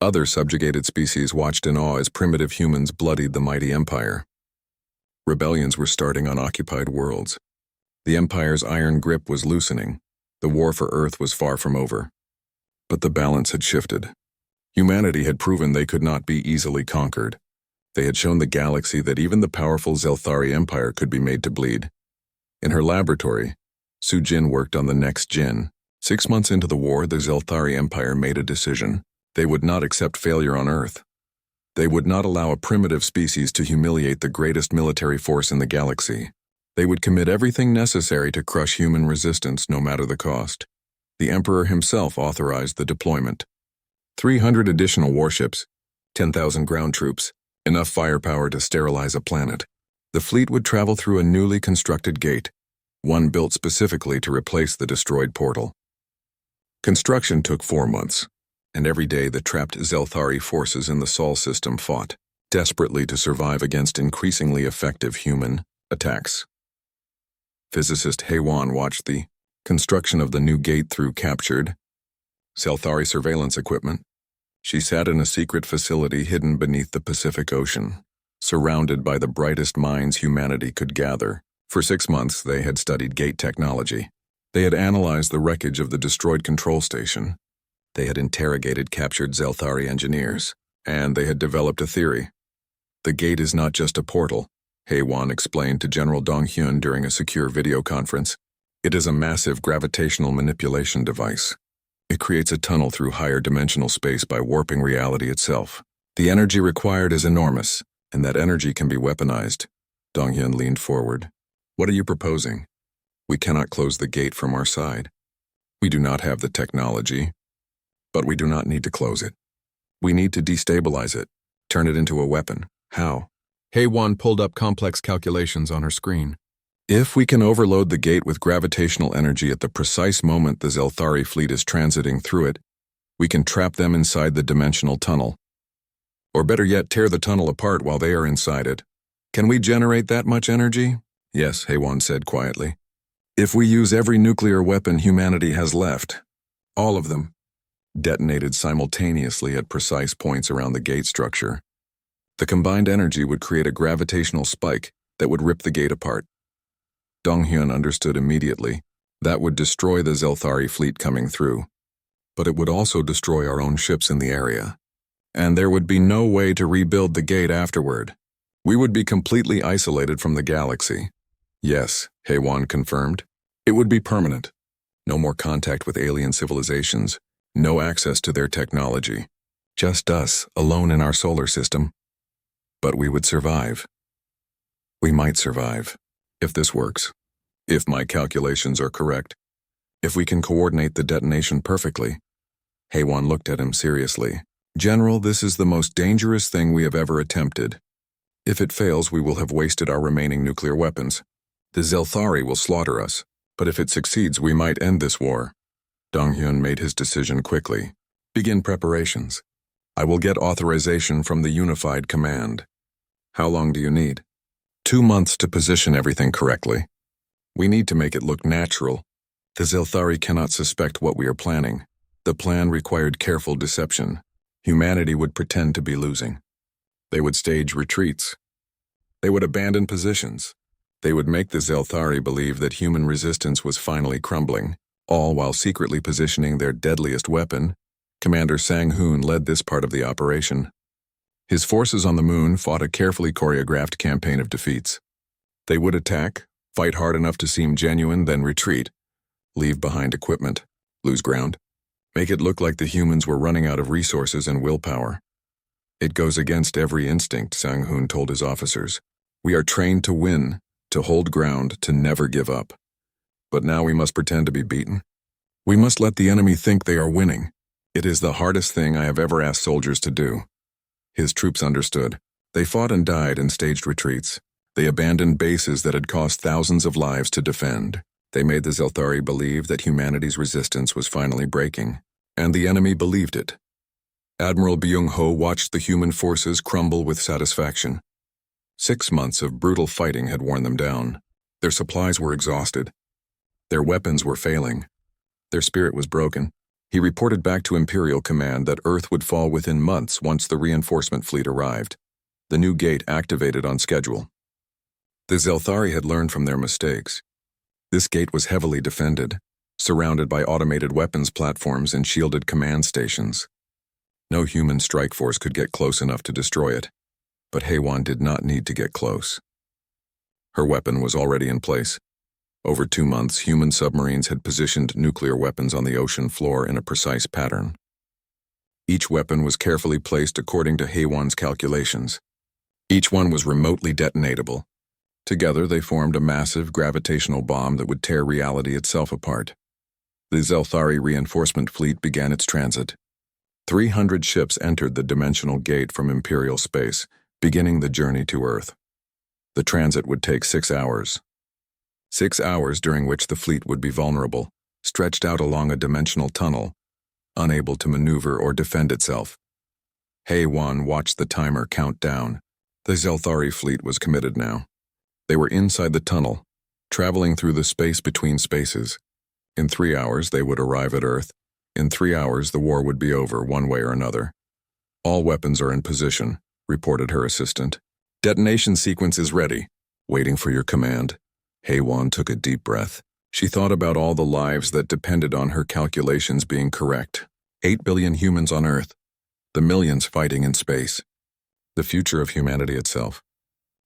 Other subjugated species watched in awe as primitive humans bloodied the mighty Empire. Rebellions were starting on occupied worlds. The Empire's iron grip was loosening. The war for Earth was far from over. But the balance had shifted. Humanity had proven they could not be easily conquered. They had shown the galaxy that even the powerful Zelthari Empire could be made to bleed. In her laboratory, Su-jin worked on the next Jin. 6 months into the war, the Zelthari Empire made a decision. They would not accept failure on Earth. They would not allow a primitive species to humiliate the greatest military force in the galaxy. They would commit everything necessary to crush human resistance, no matter the cost. The Emperor himself authorized the deployment. 300 additional warships, 10,000 ground troops, enough firepower to sterilize a planet. The fleet would travel through a newly constructed gate, one built specifically to replace the destroyed portal. Construction took 4 months, and every day the trapped Zelthari forces in the Sol system fought, desperately to survive against increasingly effective human attacks. Physicist Haewon watched the construction of the new gate through captured Zelthari surveillance equipment. She sat in a secret facility hidden beneath the Pacific Ocean, surrounded by the brightest minds humanity could gather. For 6 months, they had studied gate technology. They had analyzed the wreckage of the destroyed control station. They had interrogated captured Zelthari engineers, and they had developed a theory. The gate is not just a portal, Haewon explained to General Donghyun during a secure video conference. It is a massive gravitational manipulation device. It creates a tunnel through higher dimensional space by warping reality itself. The energy required is enormous, and that energy can be weaponized. Donghyun leaned forward. What are you proposing? We cannot close the gate from our side. We do not have the technology, but we do not need to close it. We need to destabilize it, turn it into a weapon. How? Haewon pulled up complex calculations on her screen. If we can overload the gate with gravitational energy at the precise moment the Zelthari fleet is transiting through it, we can trap them inside the dimensional tunnel. Or better yet, tear the tunnel apart while they are inside it. Can we generate that much energy? Yes, Haewon said quietly. If we use every nuclear weapon humanity has left, all of them, detonated simultaneously at precise points around the gate structure, the combined energy would create a gravitational spike that would rip the gate apart. Donghyun understood immediately. That would destroy the Zelthari fleet coming through. But it would also destroy our own ships in the area. And there would be no way to rebuild the gate afterward. We would be completely isolated from the galaxy. Yes, Haewon confirmed. It would be permanent. No more contact with alien civilizations. No access to their technology. Just us, alone in our solar system. But we would survive. We might survive. If this works. If my calculations are correct. If we can coordinate the detonation perfectly. Haewon looked at him seriously. General, this is the most dangerous thing we have ever attempted. If it fails, we will have wasted our remaining nuclear weapons. The Zelthari will slaughter us, but if it succeeds, we might end this war. Dong-hyun made his decision quickly. Begin preparations. I will get authorization from the Unified Command. How long do you need? 2 months to position everything correctly. We need to make it look natural. The Zelthari cannot suspect what we are planning. The plan required careful deception. Humanity would pretend to be losing. They would stage retreats. They would abandon positions. They would make the Zelthari believe that human resistance was finally crumbling, all while secretly positioning their deadliest weapon. Commander Sang-hoon led this part of the operation. His forces on the moon fought a carefully choreographed campaign of defeats. They would attack, fight hard enough to seem genuine, then retreat, leave behind equipment, lose ground, make it look like the humans were running out of resources and willpower. It goes against every instinct, Sang-hoon told his officers. We are trained to win, to hold ground, to never give up. But now we must pretend to be beaten. We must let the enemy think they are winning. It is the hardest thing I have ever asked soldiers to do. His troops understood. They fought and died in staged retreats. They abandoned bases that had cost thousands of lives to defend. They made the Zelthari believe that humanity's resistance was finally breaking. And the enemy believed it. Admiral Byung-ho watched the human forces crumble with satisfaction. 6 months of brutal fighting had worn them down. Their supplies were exhausted. Their weapons were failing. Their spirit was broken. He reported back to Imperial Command that Earth would fall within months once the reinforcement fleet arrived. The new gate activated on schedule. The Zelthari had learned from their mistakes. This gate was heavily defended, surrounded by automated weapons platforms and shielded command stations. No human strike force could get close enough to destroy it, but Haewon did not need to get close. Her weapon was already in place. Over 2 months, human submarines had positioned nuclear weapons on the ocean floor in a precise pattern. Each weapon was carefully placed according to Haewon's calculations. Each one was remotely detonatable. Together, they formed a massive gravitational bomb that would tear reality itself apart. The Zelthari reinforcement fleet began its transit. 300 ships entered the dimensional gate from Imperial space, beginning the journey to Earth. The transit would take 6 hours. 6 hours during which the fleet would be vulnerable, stretched out along a dimensional tunnel, unable to maneuver or defend itself. Haewon watched the timer count down. The Zelthari fleet was committed now. They were inside the tunnel, traveling through the space between spaces. In 3 hours, they would arrive at Earth. In 3 hours, the war would be over, one way or another. All weapons are in position, reported her assistant. Detonation sequence is ready, waiting for your command. Haewon took a deep breath. She thought about all the lives that depended on her calculations being correct. 8 billion humans on Earth. The millions fighting in space. The future of humanity itself.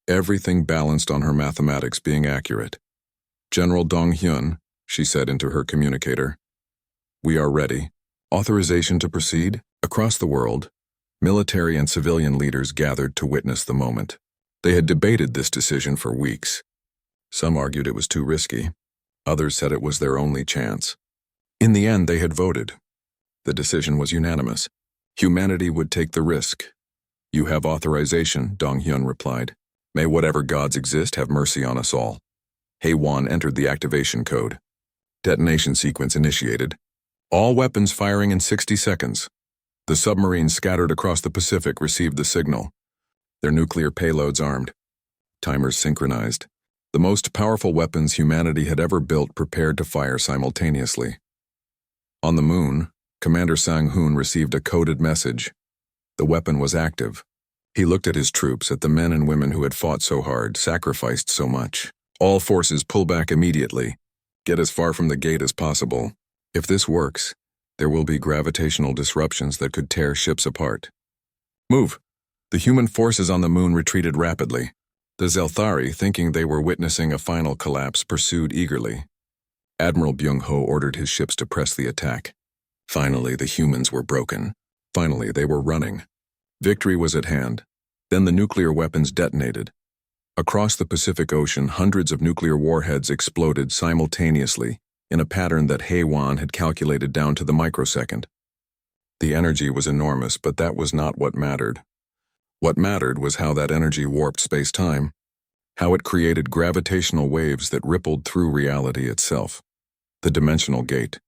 Everything balanced on her mathematics being accurate. General Dong-hyun, she said into her communicator. We are ready. Authorization to proceed? Across the world, military and civilian leaders gathered to witness the moment. They had debated this decision for weeks. Some argued it was too risky. Others said it was their only chance. In the end, they had voted. The decision was unanimous. Humanity would take the risk. You have authorization, Dong-hyun replied. May whatever gods exist have mercy on us all. Haewon entered the activation code. Detonation sequence initiated. All weapons firing in 60 seconds. The submarines scattered across the Pacific received the signal. Their nuclear payloads armed. Timers synchronized. The most powerful weapons humanity had ever built prepared to fire simultaneously. On the moon, Commander Sang-hoon received a coded message. The weapon was active. He looked at his troops, at the men and women who had fought so hard, sacrificed so much. All forces pull back immediately. Get as far from the gate as possible. If this works, there will be gravitational disruptions that could tear ships apart. Move! The human forces on the moon retreated rapidly. The Zelthari, thinking they were witnessing a final collapse, pursued eagerly. Admiral Byung-ho ordered his ships to press the attack. Finally, the humans were broken. Finally, they were running. Victory was at hand. Then the nuclear weapons detonated. Across the Pacific Ocean, hundreds of nuclear warheads exploded simultaneously in a pattern that Haewon had calculated down to the microsecond. The energy was enormous, but that was not what mattered. What mattered was how that energy warped space-time, how it created gravitational waves that rippled through reality itself. The dimensional gate,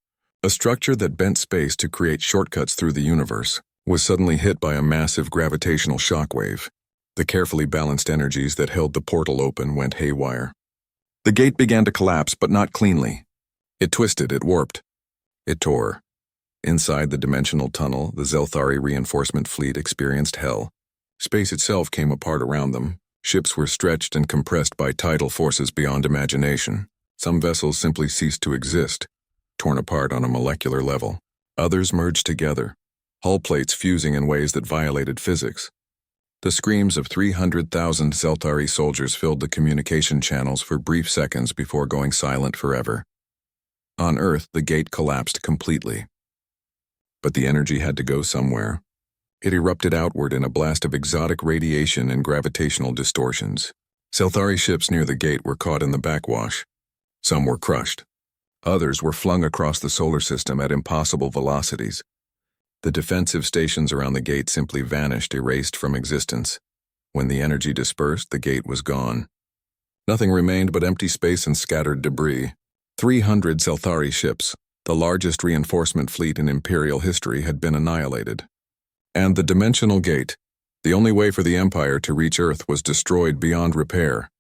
A structure that bent space to create shortcuts through the universe was suddenly hit by a massive gravitational shockwave. The carefully balanced energies that held the portal open went haywire. The gate began to collapse, but not cleanly. It twisted, it warped, it tore. Inside the dimensional tunnel, the Zelthari reinforcement fleet experienced hell. Space itself came apart around them. Ships were stretched and compressed by tidal forces beyond imagination. Some vessels simply ceased to exist, torn apart on a molecular level. Others merged together, hull plates fusing in ways that violated physics. The screams of 300,000 Zelthari soldiers filled the communication channels for brief seconds before going silent forever. On Earth, the gate collapsed completely. But the energy had to go somewhere. It erupted outward in a blast of exotic radiation and gravitational distortions. Zelthari ships near the gate were caught in the backwash. Some were crushed. Others were flung across the solar system at impossible velocities. The defensive stations around the gate simply vanished, erased from existence. When the energy dispersed, the gate was gone. Nothing remained but empty space and scattered debris. 300 Zelthari ships, the largest reinforcement fleet in Imperial history, had been annihilated. And the dimensional gate, the only way for the Empire to reach Earth, was destroyed beyond repair.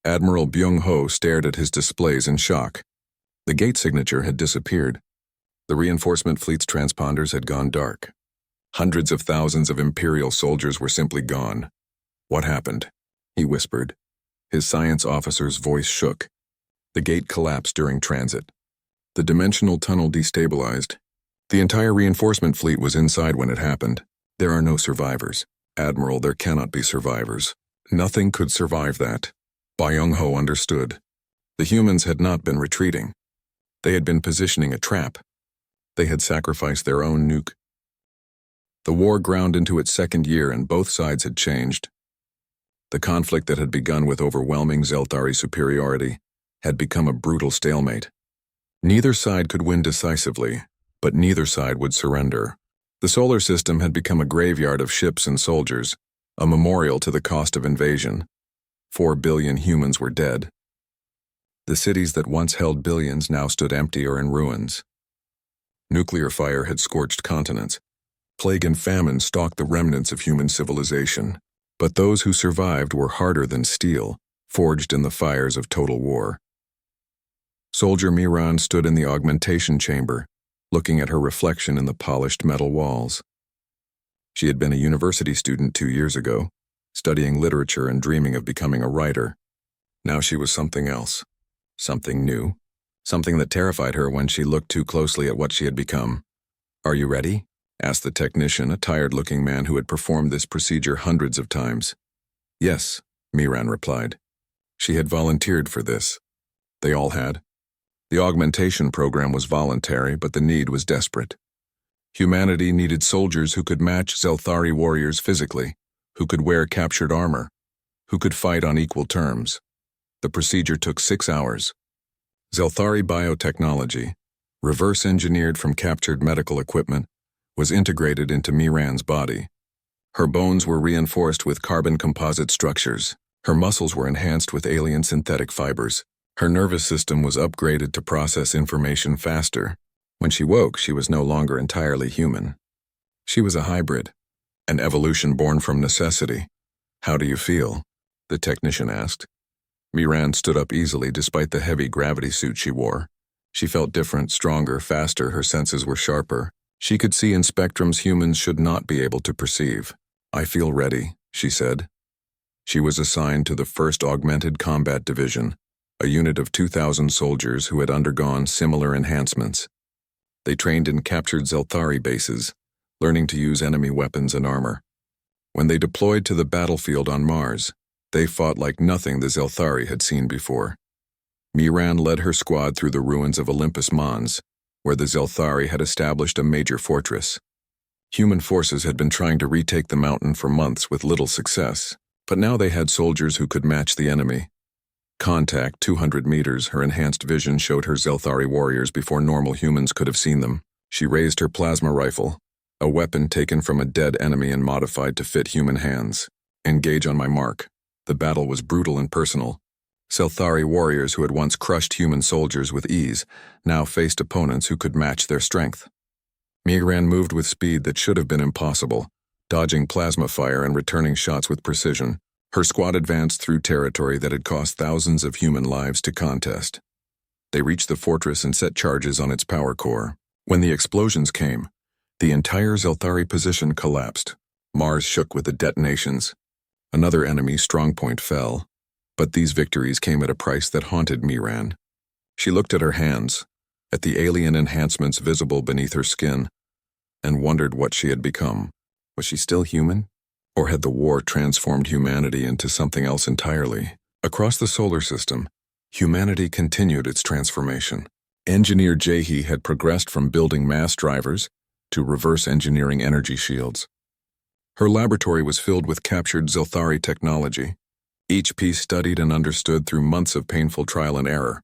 Admiral Byung-ho stared at his displays in shock. The gate signature had disappeared. The reinforcement fleet's transponders had gone dark. Hundreds of thousands of Imperial soldiers were simply gone. "What happened?" he whispered. His science officer's voice shook. The gate collapsed during transit. The dimensional tunnel destabilized. The entire reinforcement fleet was inside when it happened. There are no survivors. Admiral, there cannot be survivors. Nothing could survive that. Byung-ho understood. The humans had not been retreating. They had been positioning a trap. They had sacrificed their own nuke. The war ground into its second year and both sides had changed. The conflict that had begun with overwhelming Zelthari superiority had become a brutal stalemate. Neither side could win decisively, but neither side would surrender. The solar system had become a graveyard of ships and soldiers, a memorial to the cost of invasion. 4 billion humans were dead. The cities that once held billions now stood empty or in ruins. Nuclear fire had scorched continents. Plague and famine stalked the remnants of human civilization. But those who survived were harder than steel, forged in the fires of total war. Soldier Miran stood in the augmentation chamber, looking at her reflection in the polished metal walls. She had been a university student 2 years ago, studying literature and dreaming of becoming a writer. Now she was something else, something new, something that terrified her when she looked too closely at what she had become. "Are you ready?" asked the technician, a tired-looking man who had performed this procedure hundreds of times. "Yes," Miran replied. She had volunteered for this. They all had. The augmentation program was voluntary, but the need was desperate. Humanity needed soldiers who could match Zelthari warriors physically, who could wear captured armor, who could fight on equal terms. The procedure took 6 hours. Zelthari biotechnology, reverse-engineered from captured medical equipment, was integrated into Miran's body. Her bones were reinforced with carbon composite structures. Her muscles were enhanced with alien synthetic fibers. Her nervous system was upgraded to process information faster. When she woke, she was no longer entirely human. She was a hybrid, an evolution born from necessity. "How do you feel?" the technician asked. Miran stood up easily despite the heavy gravity suit she wore. She felt different, stronger, faster. Her senses were sharper. She could see in spectrums humans should not be able to perceive. "I feel ready," she said. She was assigned to the 1st Augmented Combat Division, a unit of 2,000 soldiers who had undergone similar enhancements. They trained in captured Zelthari bases, learning to use enemy weapons and armor. When they deployed to the battlefield on Mars, they fought like nothing the Zelthari had seen before. Miran led her squad through the ruins of Olympus Mons, where the Zelthari had established a major fortress. Human forces had been trying to retake the mountain for months with little success, but now they had soldiers who could match the enemy. Contact, 200 meters, her enhanced vision showed her Zelthari warriors before normal humans could have seen them. She raised her plasma rifle, a weapon taken from a dead enemy and modified to fit human hands. "Engage on my mark." The battle was brutal and personal. Zelthari warriors who had once crushed human soldiers with ease now faced opponents who could match their strength. Migran moved with speed that should have been impossible, dodging plasma fire and returning shots with precision. Her squad advanced through territory that had cost thousands of human lives to contest. They reached the fortress and set charges on its power core. When the explosions came, the entire Zelthari position collapsed. Mars shook with the detonations. Another enemy strongpoint fell. But these victories came at a price that haunted Migran. She looked at her hands, at the alien enhancements visible beneath her skin, and wondered what she had become. Was she still human? Or had the war transformed humanity into something else entirely? Across the solar system, humanity continued its transformation. Engineer Jahi had progressed from building mass drivers to reverse engineering energy shields. Her laboratory was filled with captured Zelthari technology, each piece studied and understood through months of painful trial and error.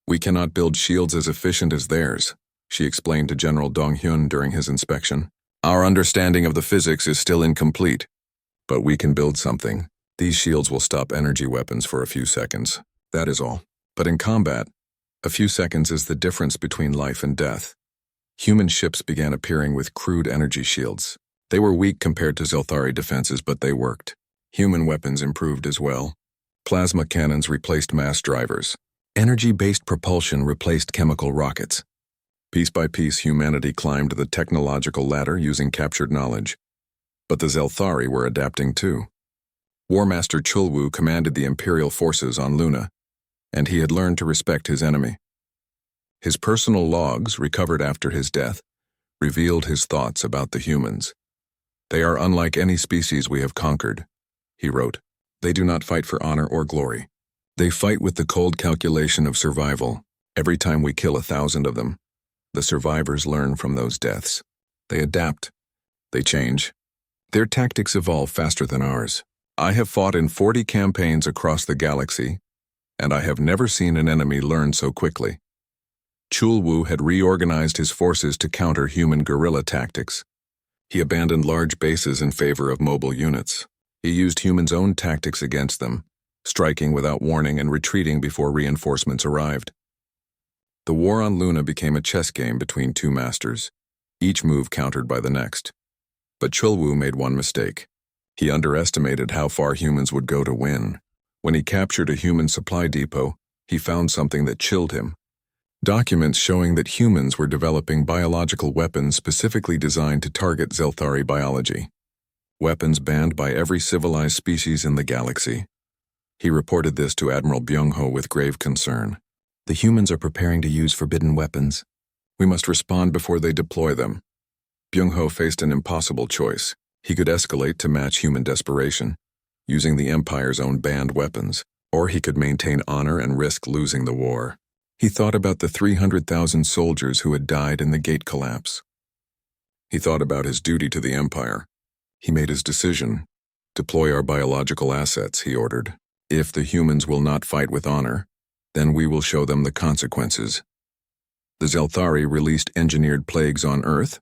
"We cannot build shields as efficient as theirs," she explained to General Dong-hyun during his inspection. "Our understanding of the physics is still incomplete, but we can build something. These shields will stop energy weapons for a few seconds. That is all. But in combat, a few seconds is the difference between life and death." Human ships began appearing with crude energy shields. They were weak compared to Zelthari defenses, but they worked. Human weapons improved as well. Plasma cannons replaced mass drivers. Energy-based propulsion replaced chemical rockets. Piece by piece, humanity climbed the technological ladder using captured knowledge. But the Zelthari were adapting too. War Master Chulwu commanded the Imperial forces on Luna, and he had learned to respect his enemy. His personal logs, recovered after his death, revealed his thoughts about the humans. "They are unlike any species we have conquered," he wrote. "They do not fight for honor or glory. They fight with the cold calculation of survival. Every time we kill 1,000 of them, the survivors learn from those deaths. They adapt. They change. Their tactics evolve faster than ours. I have fought in 40 campaigns across the galaxy, and I have never seen an enemy learn so quickly." Chulwu had reorganized his forces to counter human guerrilla tactics. He abandoned large bases in favor of mobile units. He used humans' own tactics against them, striking without warning and retreating before reinforcements arrived. The war on Luna became a chess game between two masters, each move countered by the next. But Chulwu made one mistake. He underestimated how far humans would go to win. When he captured a human supply depot, he found something that chilled him. Documents showing that humans were developing biological weapons specifically designed to target Zelthari biology. Weapons banned by every civilized species in the galaxy. He reported this to Admiral Byung-ho with grave concern. "The humans are preparing to use forbidden weapons. We must respond before they deploy them." Byung-ho faced an impossible choice. He could escalate to match human desperation, using the Empire's own banned weapons, or he could maintain honor and risk losing the war. He thought about the 300,000 soldiers who had died in the gate collapse. He thought about his duty to the Empire. He made his decision. "Deploy our biological assets," he ordered. "If the humans will not fight with honor, then we will show them the consequences." The Zelthari released engineered plagues on Earth,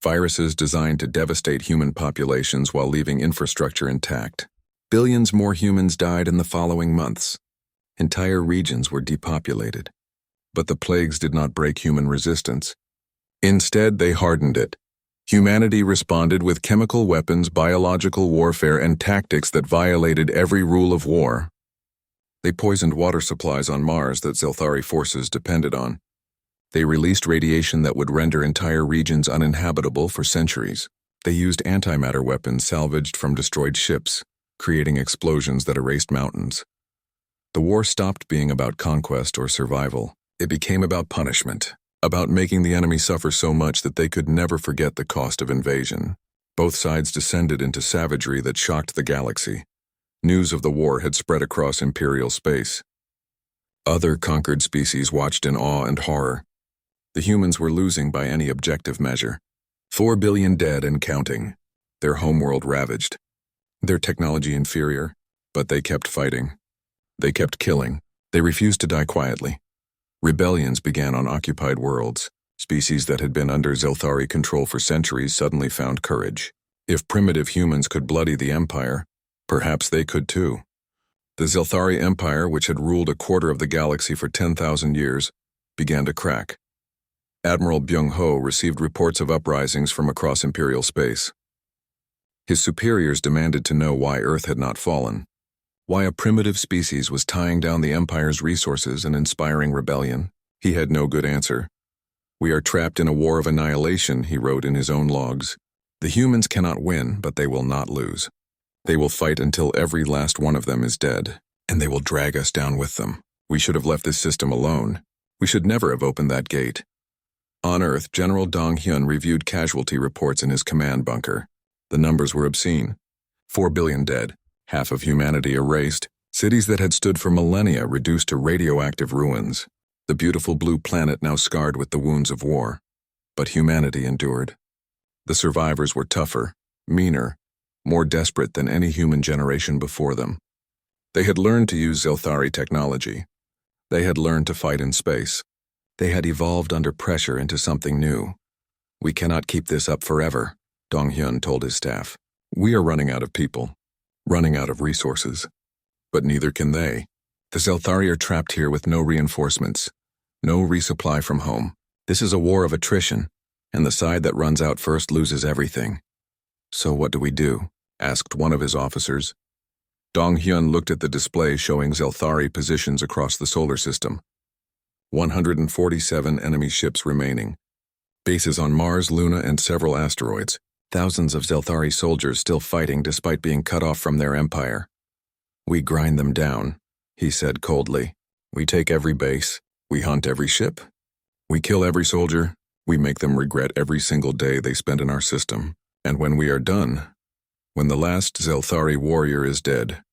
viruses designed to devastate human populations while leaving infrastructure intact. Billions more humans died in the following months. Entire regions were depopulated. But the plagues did not break human resistance. Instead, they hardened it. Humanity responded with chemical weapons, biological warfare, and tactics that violated every rule of war. They poisoned water supplies on Mars that Zelthari forces depended on. They released radiation that would render entire regions uninhabitable for centuries. They used antimatter weapons salvaged from destroyed ships, creating explosions that erased mountains. The war stopped being about conquest or survival. It became about punishment, about making the enemy suffer so much that they could never forget the cost of invasion. Both sides descended into savagery that shocked the galaxy. News of the war had spread across Imperial space. Other conquered species watched in awe and horror. The humans were losing by any objective measure. 4 billion dead and counting. Their homeworld ravaged. Their technology inferior, but they kept fighting. They kept killing. They refused to die quietly. Rebellions began on occupied worlds. Species that had been under Zelthari control for centuries suddenly found courage. If primitive humans could bloody the Empire, perhaps they could too. The Zelthari Empire, which had ruled a quarter of the galaxy for 10,000 years, began to crack. Admiral Byung-ho received reports of uprisings from across Imperial space. His superiors demanded to know why Earth had not fallen, why a primitive species was tying down the Empire's resources and inspiring rebellion. He had no good answer. "We are trapped in a war of annihilation," he wrote in his own logs. "The humans cannot win, but they will not lose. They will fight until every last one of them is dead, and they will drag us down with them. We should have left this system alone. We should never have opened that gate." On Earth, General Dong-hyun reviewed casualty reports in his command bunker. The numbers were obscene. 4 billion dead, half of humanity erased, cities that had stood for millennia reduced to radioactive ruins, the beautiful blue planet now scarred with the wounds of war. But humanity endured. The survivors were tougher, meaner, more desperate than any human generation before them. They had learned to use Zelthari technology. They had learned to fight in space. They had evolved under pressure into something new. "We cannot keep this up forever," Dong-hyun told his staff. "We are running out of people, running out of resources. But neither can they. The Zelthari are trapped here with no reinforcements, no resupply from home. This is a war of attrition, and the side that runs out first loses everything." "So what do we do?" asked one of his officers. Dong-hyun looked at the display showing Zelthari positions across the solar system. 147 enemy ships remaining. Bases on Mars, Luna, and several asteroids. Thousands of Zelthari soldiers still fighting despite being cut off from their empire. "We grind them down," he said coldly. "We take every base. We hunt every ship. We kill every soldier. We make them regret every single day they spent in our system. And when we are done, when the last Zelthari warrior is dead,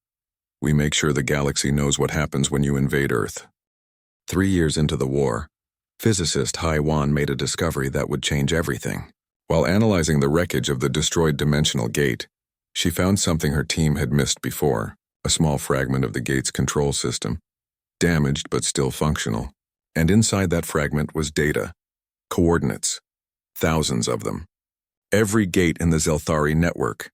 we make sure the galaxy knows what happens when you invade Earth." 3 years into the war, physicist Hai-Wan made a discovery that would change everything. While analyzing the wreckage of the destroyed dimensional gate, she found something her team had missed before, a small fragment of the gate's control system, damaged but still functional. And inside that fragment was data, coordinates, thousands of them. Every gate in the Zelthari network.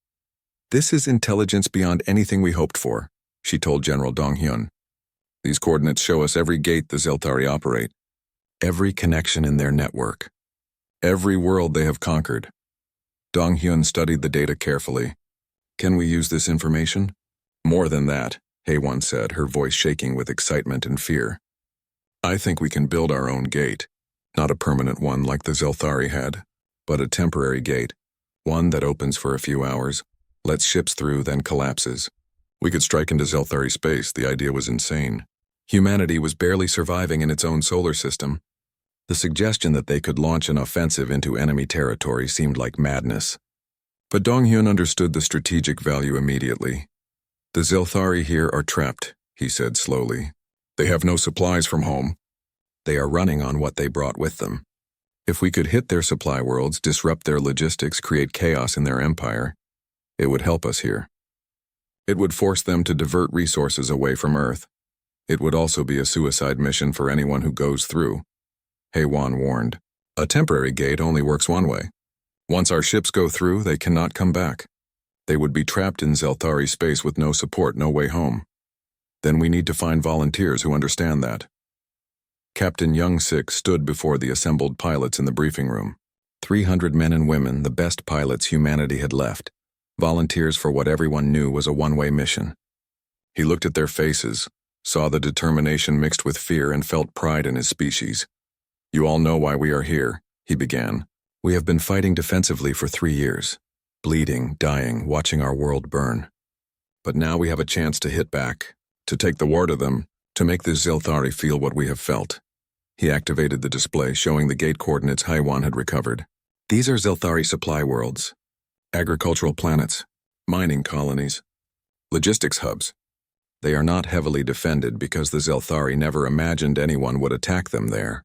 "This is intelligence beyond anything we hoped for," she told General Dong-hyun. "These coordinates show us every gate the Zelthari operate, every connection in their network, every world they have conquered." Dong-hyun studied the data carefully. "Can we use this information?" "More than that," Hae-won said, her voice shaking with excitement and fear. "I think we can build our own gate, not a permanent one like the Zelthari had, but a temporary gate, one that opens for a few hours, lets ships through, then collapses. We could strike into Zelthari space." The idea was insane. Humanity was barely surviving in its own solar system. The suggestion that they could launch an offensive into enemy territory seemed like madness. But Dong-hyun understood the strategic value immediately. "The Zelthari here are trapped," he said slowly. "They have no supplies from home. They are running on what they brought with them. If we could hit their supply worlds, disrupt their logistics, create chaos in their empire, it would help us here. It would force them to divert resources away from Earth. It would also be a suicide mission for anyone who goes through," Hae-won warned. "A temporary gate only works one way. Once our ships go through, they cannot come back. They would be trapped in Zelthari space with no support, no way home. Then we need to find volunteers who understand that." Captain Young-sik stood before the assembled pilots in the briefing room. 300 men and women, the best pilots humanity had left. Volunteers for what everyone knew was a one-way mission. He looked at their faces, saw the determination mixed with fear, and felt pride in his species. "You all know why we are here," he began. "We have been fighting defensively for 3 years, bleeding, dying, watching our world burn. But now we have a chance to hit back, to take the war to them, to make the Zelthari feel what we have felt." He activated the display showing the gate coordinates Hae-won had recovered. "These are Zelthari supply worlds, agricultural planets, mining colonies, logistics hubs. They are not heavily defended because the Zelthari never imagined anyone would attack them there."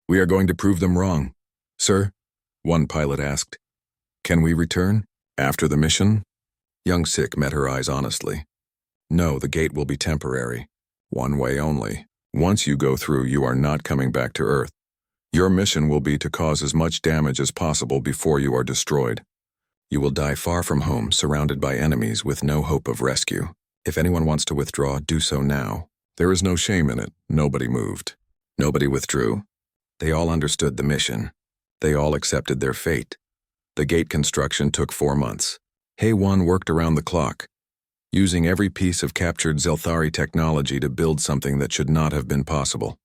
"We are going to prove them wrong." "Sir?" one pilot asked. "Can we return? After the mission?" Young-sik met her eyes honestly. "No, the gate will be temporary. One way only. Once you go through, you are not coming back to Earth. Your mission will be to cause as much damage as possible before you are destroyed. You will die far from home, surrounded by enemies with no hope of rescue." If anyone wants to withdraw, do so now. There is no shame in it. Nobody moved. Nobody withdrew. They all understood the mission. They all accepted their fate. The gate construction took 4 months. HFY worked around the clock, using every piece of captured Zelthari technology to build something that should not have been possible.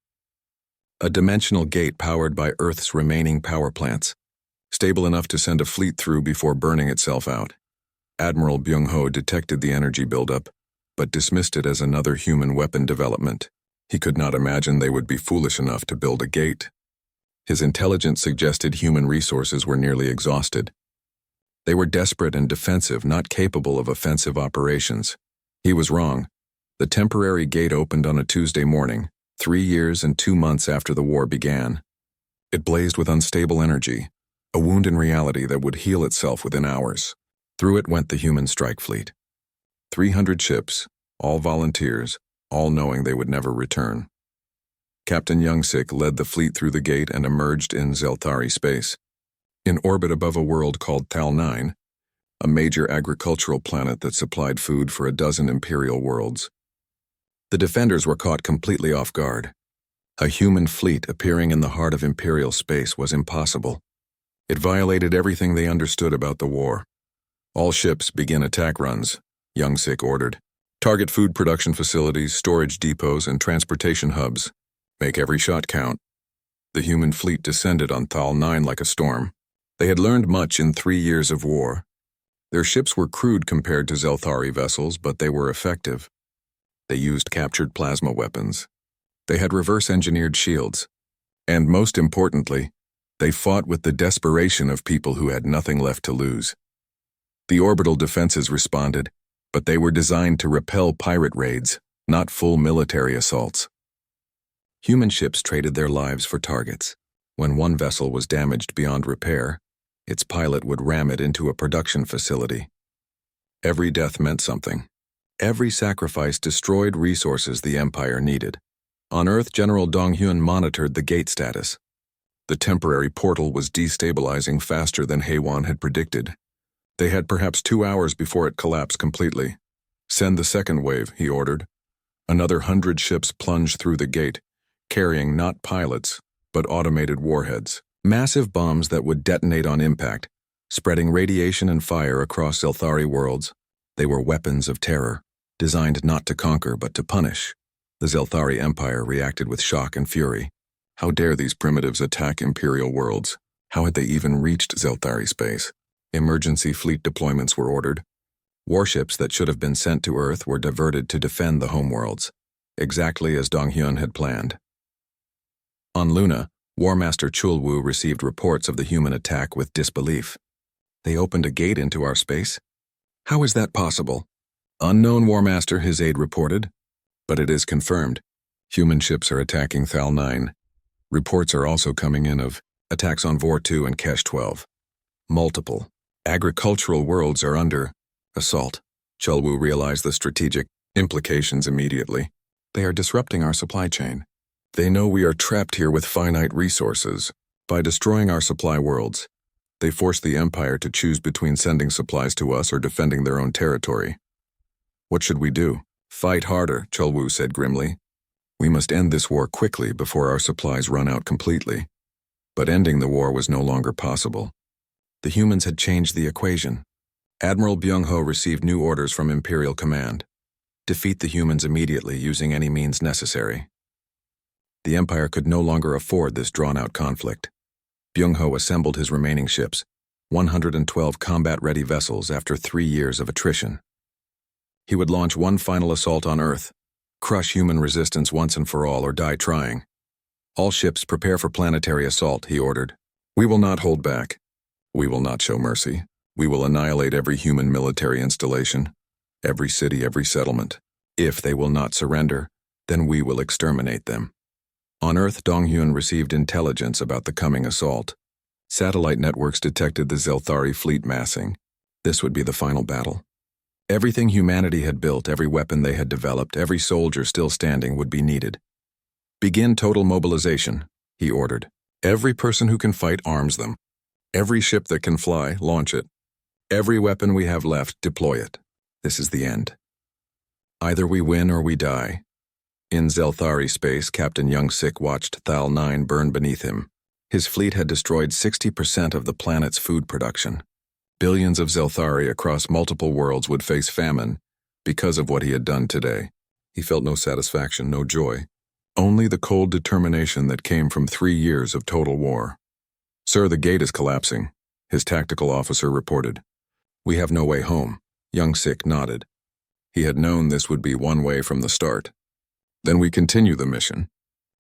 A dimensional gate powered by Earth's remaining power plants, stable enough to send a fleet through before burning itself out. Admiral Byung-ho detected the energy buildup, but dismissed it as another human weapon development. He could not imagine they would be foolish enough to build a gate. His intelligence suggested human resources were nearly exhausted. They were desperate and defensive, not capable of offensive operations. He was wrong. The temporary gate opened on a Tuesday morning, 3 years and 2 months after the war began. It blazed with unstable energy, a wound in reality that would heal itself within hours. Through it went the human strike fleet. 300 ships, all volunteers, all knowing they would never return. Captain Young-sik led the fleet through the gate and emerged in Zelthari space. In orbit above a world called Tal 9, a major agricultural planet that supplied food for a dozen imperial worlds. The defenders were caught completely off guard. A human fleet appearing in the heart of imperial space was impossible. It violated everything they understood about the war. All ships begin attack runs, Young-sik ordered. Target food production facilities, storage depots, and transportation hubs. Make every shot count. The human fleet descended on Tal 9 like a storm. They had learned much in 3 years of war. Their ships were crude compared to Zelthari vessels, but they were effective. They used captured plasma weapons. They had reverse-engineered shields. And most importantly, they fought with the desperation of people who had nothing left to lose. The orbital defenses responded, but they were designed to repel pirate raids, not full military assaults. Human ships traded their lives for targets. When one vessel was damaged beyond repair, its pilot would ram it into a production facility. Every death meant something. Every sacrifice destroyed resources the Empire needed. On Earth, General Dong-hyun monitored the gate status. The temporary portal was destabilizing faster than HFY had predicted. They had perhaps 2 hours before it collapsed completely. Send the second wave, he ordered. Another 100 ships plunged through the gate, carrying not pilots, but automated warheads. Massive bombs that would detonate on impact, spreading radiation and fire across Zelthari worlds. They were weapons of terror, designed not to conquer but to punish. The Zelthari Empire reacted with shock and fury. How dare these primitives attack Imperial worlds? How had they even reached Zelthari space? Emergency fleet deployments were ordered. Warships that should have been sent to Earth were diverted to defend the homeworlds, exactly as Dong-hyun had planned. On Luna, War Master Chul-woo received reports of the human attack with disbelief. They opened a gate into our space? How is that possible? Unknown, War Master, his aide reported. But it is confirmed. Human ships are attacking Thal 9. Reports are also coming in of attacks on Vor 2 and Kesh 12. Multiple. Agricultural worlds are under assault. Chul-woo realized the strategic implications immediately. They are disrupting our supply chain. They know we are trapped here with finite resources. By destroying our supply worlds, they force the Empire to choose between sending supplies to us or defending their own territory. What should we do? Fight harder, Chul-woo said grimly. We must end this war quickly before our supplies run out completely. But ending the war was no longer possible. The humans had changed the equation. Admiral Byung-ho received new orders from Imperial Command. Defeat the humans immediately using any means necessary. The Empire could no longer afford this drawn-out conflict. Byung-ho assembled his remaining ships, 112 combat-ready vessels after 3 years of attrition. He would launch one final assault on Earth, crush human resistance once and for all or die trying. All ships prepare for planetary assault, he ordered. We will not hold back. We will not show mercy. We will annihilate every human military installation, every city, every settlement. If they will not surrender, then we will exterminate them. On Earth, Dong-hyun received intelligence about the coming assault. Satellite networks detected the Zelthari fleet massing. This would be the final battle. Everything humanity had built, every weapon they had developed, every soldier still standing would be needed. Begin total mobilization, he ordered. Every person who can fight, arms them. Every ship that can fly, launch it. Every weapon we have left, deploy it. This is the end. Either we win or we die. In Zelthari space, Captain Young-Sik watched Thal 9 burn beneath him. His fleet had destroyed 60% of the planet's food production. Billions of Zelthari across multiple worlds would face famine because of what he had done today. He felt no satisfaction, no joy. Only the cold determination that came from 3 years of total war. "Sir, the gate is collapsing," his tactical officer reported. "We have no way home." Young-Sik nodded. He had known this would be one way from the start. "Then we continue the mission.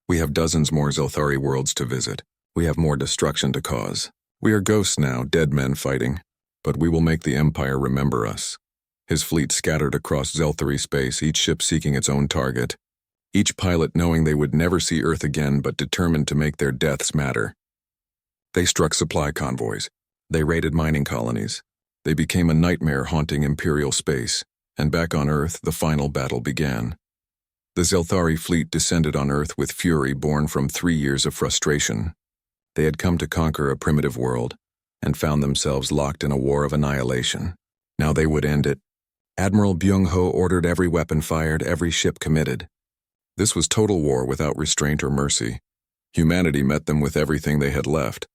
We have dozens more Zelthari worlds to visit. We have more destruction to cause. We are ghosts now, dead men fighting. But we will make the Empire remember us." His fleet scattered across Zelthari space, each ship seeking its own target. Each pilot knowing they would never see Earth again, but determined to make their deaths matter. They struck supply convoys. They raided mining colonies. They became a nightmare haunting Imperial space. And back on Earth, the final battle began. The Zelthari fleet descended on Earth with fury born from 3 years of frustration. They had come to conquer a primitive world and found themselves locked in a war of annihilation. Now they would end it. Admiral Byung-ho ordered every weapon fired, every ship committed. This was total war without restraint or mercy. Humanity met them with everything they had left.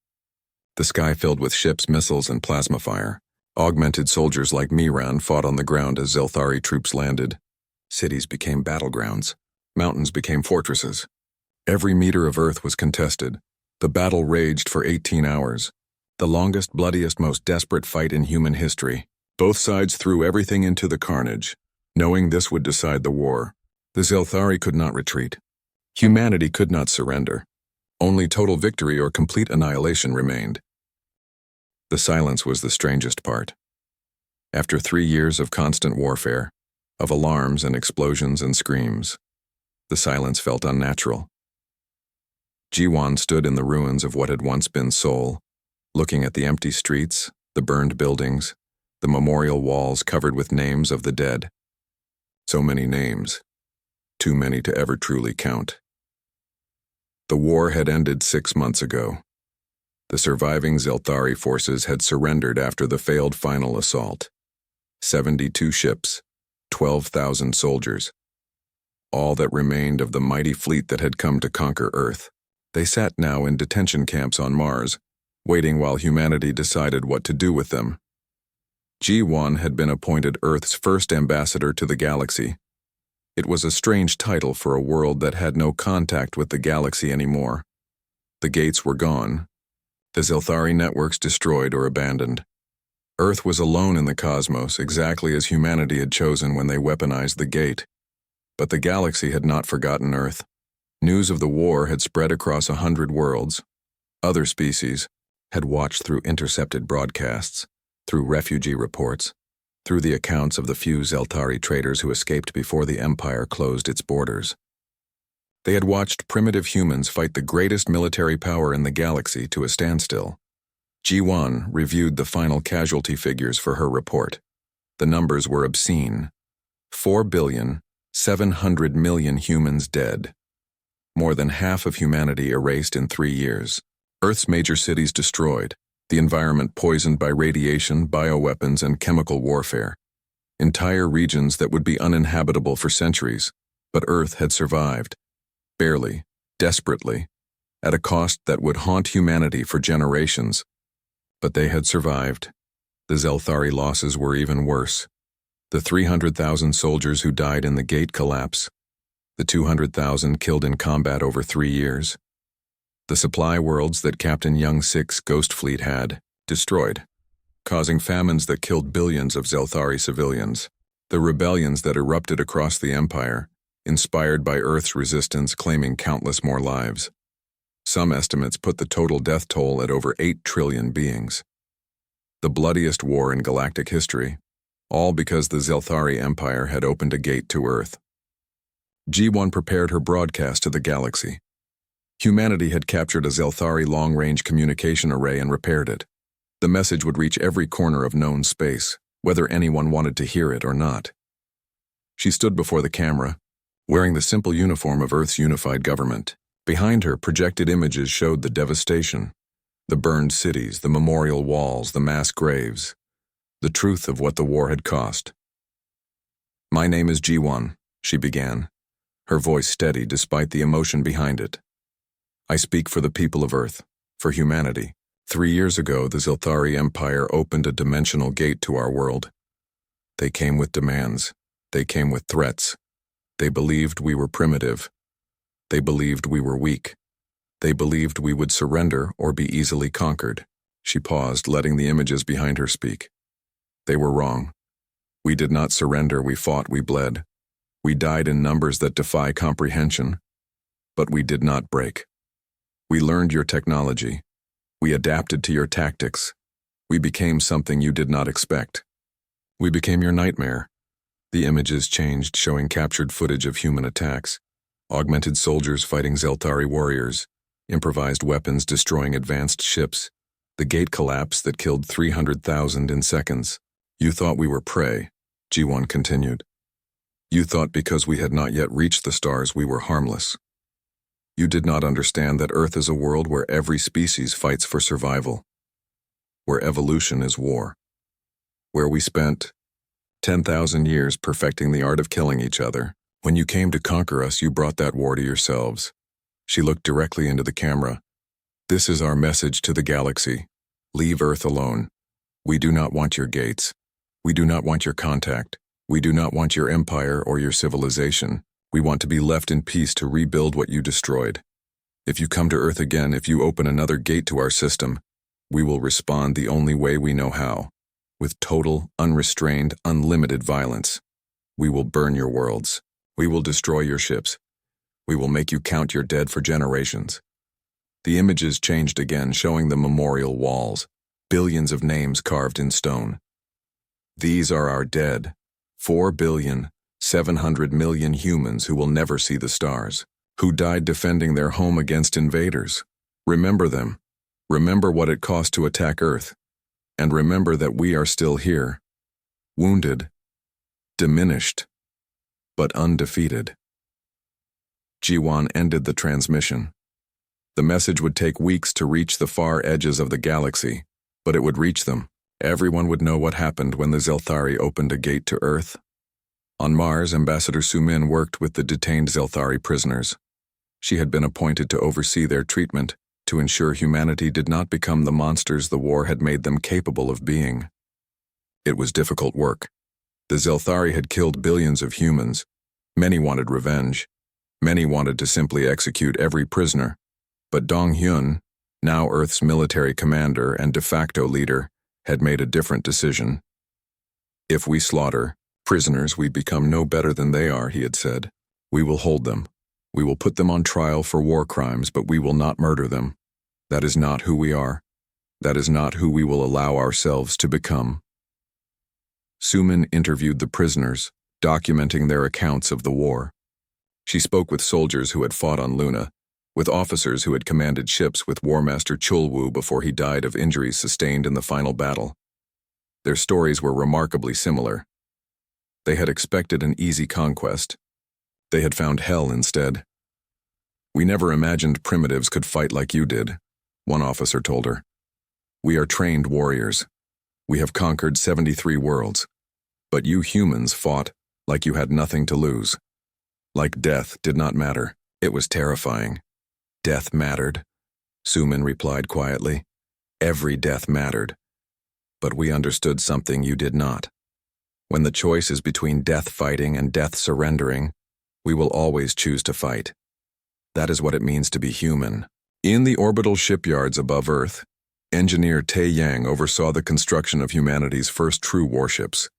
The sky filled with ships, missiles, and plasma fire. Augmented soldiers like Miran fought on the ground as Zelthari troops landed. Cities became battlegrounds. Mountains became fortresses. Every meter of Earth was contested. The battle raged for 18 hours. The longest, bloodiest, most desperate fight in human history. Both sides threw everything into the carnage, knowing this would decide the war. The Zelthari could not retreat. Humanity could not surrender. Only total victory or complete annihilation remained. The silence was the strangest part. After 3 years of constant warfare, of alarms and explosions and screams, the silence felt unnatural. Ji-won stood in the ruins of what had once been Seoul, looking at the empty streets, the burned buildings, the memorial walls covered with names of the dead. So many names, too many to ever truly count. The war had ended 6 months ago. The surviving Zelthari forces had surrendered after the failed final assault. 72 ships, 12,000 soldiers. All that remained of the mighty fleet that had come to conquer Earth. They sat now in detention camps on Mars, waiting while humanity decided what to do with them. Ji-won had been appointed Earth's first ambassador to the galaxy. It was a strange title for a world that had no contact with the galaxy anymore. The gates were gone. The Zelthari networks destroyed or abandoned. Earth was alone in the cosmos, exactly as humanity had chosen when they weaponized the gate. But the galaxy had not forgotten Earth. News of the war had spread across 100 worlds. Other species had watched through intercepted broadcasts, through refugee reports, through the accounts of the few Zelthari traders who escaped before the Empire closed its borders. They had watched primitive humans fight the greatest military power in the galaxy to a standstill. Ji-won reviewed the final casualty figures for her report. The numbers were obscene. 4,700,000,000 humans dead. More than half of humanity erased in 3 years. Earth's major cities destroyed. The environment poisoned by radiation, bioweapons, and chemical warfare. Entire regions that would be uninhabitable for centuries. But Earth had survived. Barely, desperately, at a cost that would haunt humanity for generations. But they had survived. The Zelthari losses were even worse. The 300,000 soldiers who died in the gate collapse. The 200,000 killed in combat over 3 years. The supply worlds that Captain Young-Sik's Ghost Fleet had destroyed, causing famines that killed billions of Zelthari civilians. The rebellions that erupted across the Empire, inspired by Earth's resistance, claiming countless more lives. Some estimates put the total death toll at over 8 trillion beings. The bloodiest war in galactic history, all because the Zelthari Empire had opened a gate to Earth. Ji-won prepared her broadcast to the galaxy. Humanity had captured a Zelthari long-range communication array and repaired it. The message would reach every corner of known space, whether anyone wanted to hear it or not. She stood before the camera, wearing the simple uniform of Earth's unified government. Behind her, projected images showed the devastation. The burned cities, the memorial walls, the mass graves. The truth of what the war had cost. My name is G1, she began, her voice steady despite the emotion behind it. I speak for the people of Earth, for humanity. 3 years ago, the Zilthari Empire opened a dimensional gate to our world. They came with demands. They came with threats. They believed we were primitive. They believed we were weak. They believed we would surrender or be easily conquered. She paused, letting the images behind her speak. They were wrong. We did not surrender, we fought, we bled. We died in numbers that defy comprehension. But we did not break. We learned your technology. We adapted to your tactics. We became something you did not expect. We became your nightmare. The images changed, showing captured footage of human attacks. Augmented soldiers fighting Zilthari warriors. Improvised weapons destroying advanced ships. The gate collapse that killed 300,000 in seconds. You thought we were prey, G1 continued. You thought because we had not yet reached the stars we were harmless. You did not understand that Earth is a world where every species fights for survival. Where evolution is war. Where we spent 10,000 years perfecting the art of killing each other. When you came to conquer us, you brought that war to yourselves. She looked directly into the camera. This is our message to the galaxy. Leave Earth alone. We do not want your gates. We do not want your contact. We do not want your empire or your civilization. We want to be left in peace to rebuild what you destroyed. If you come to Earth again, if you open another gate to our system, we will respond the only way we know how, with total, unrestrained, unlimited violence. We will burn your worlds. We will destroy your ships. We will make you count your dead for generations. The images changed again, showing the memorial walls, billions of names carved in stone. These are our dead, 4,700,000,000 humans who will never see the stars, who died defending their home against invaders. Remember them. Remember what it cost to attack Earth. And remember that we are still here, wounded, diminished, but undefeated. G1 ended the transmission. The message would take weeks to reach the far edges of the galaxy, but it would reach them. Everyone would know what happened when the Zilthari opened a gate to Earth. On Mars, Ambassador Sumin worked with the detained Zilthari prisoners. She had been appointed to oversee their treatment, to ensure humanity did not become the monsters the war had made them capable of being. It was difficult work. The Zilthari had killed billions of humans. Many wanted revenge. Many wanted to simply execute every prisoner. But Dong Hyun, now Earth's military commander and de facto leader, had made a different decision. If we slaughter prisoners, we become no better than they are, he had said. We will hold them. We will put them on trial for war crimes, but we will not murder them. That is not who we are. That is not who we will allow ourselves to become. Sumin interviewed the prisoners, documenting their accounts of the war. She spoke with soldiers who had fought on Luna, with officers who had commanded ships with War Master Chulwu before he died of injuries sustained in the final battle. Their stories were remarkably similar. They had expected an easy conquest. They had found hell instead. We never imagined primitives could fight like you did, one officer told her. We are trained warriors. We have conquered 73 worlds. But you humans fought like you had nothing to lose. Like death did not matter. It was terrifying. Death mattered, Sumin replied quietly. Every death mattered. But we understood something you did not. When the choice is between death fighting and death surrendering, we will always choose to fight. That is what it means to be human. In the orbital shipyards above Earth, engineer Tae Yang oversaw the construction of humanity's first true warships.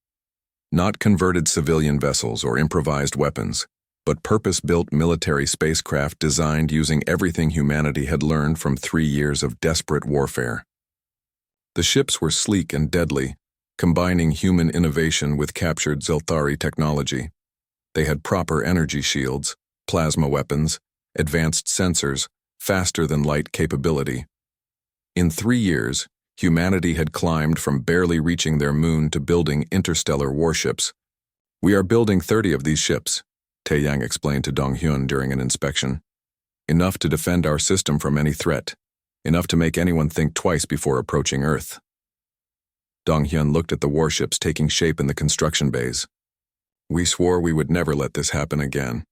Not converted civilian vessels or improvised weapons, but purpose-built military spacecraft designed using everything humanity had learned from 3 years of desperate warfare. The ships were sleek and deadly, combining human innovation with captured Zilthari technology. They had proper energy shields, plasma weapons, advanced sensors, faster-than-light capability. In 3 years, humanity had climbed from barely reaching their moon to building interstellar warships. We are building 30 of these ships, Tae Yang explained to Dong Hyun during an inspection. Enough to defend our system from any threat. Enough to make anyone think twice before approaching Earth. Dong Hyun looked at the warships taking shape in the construction bays. We swore we would never let this happen again.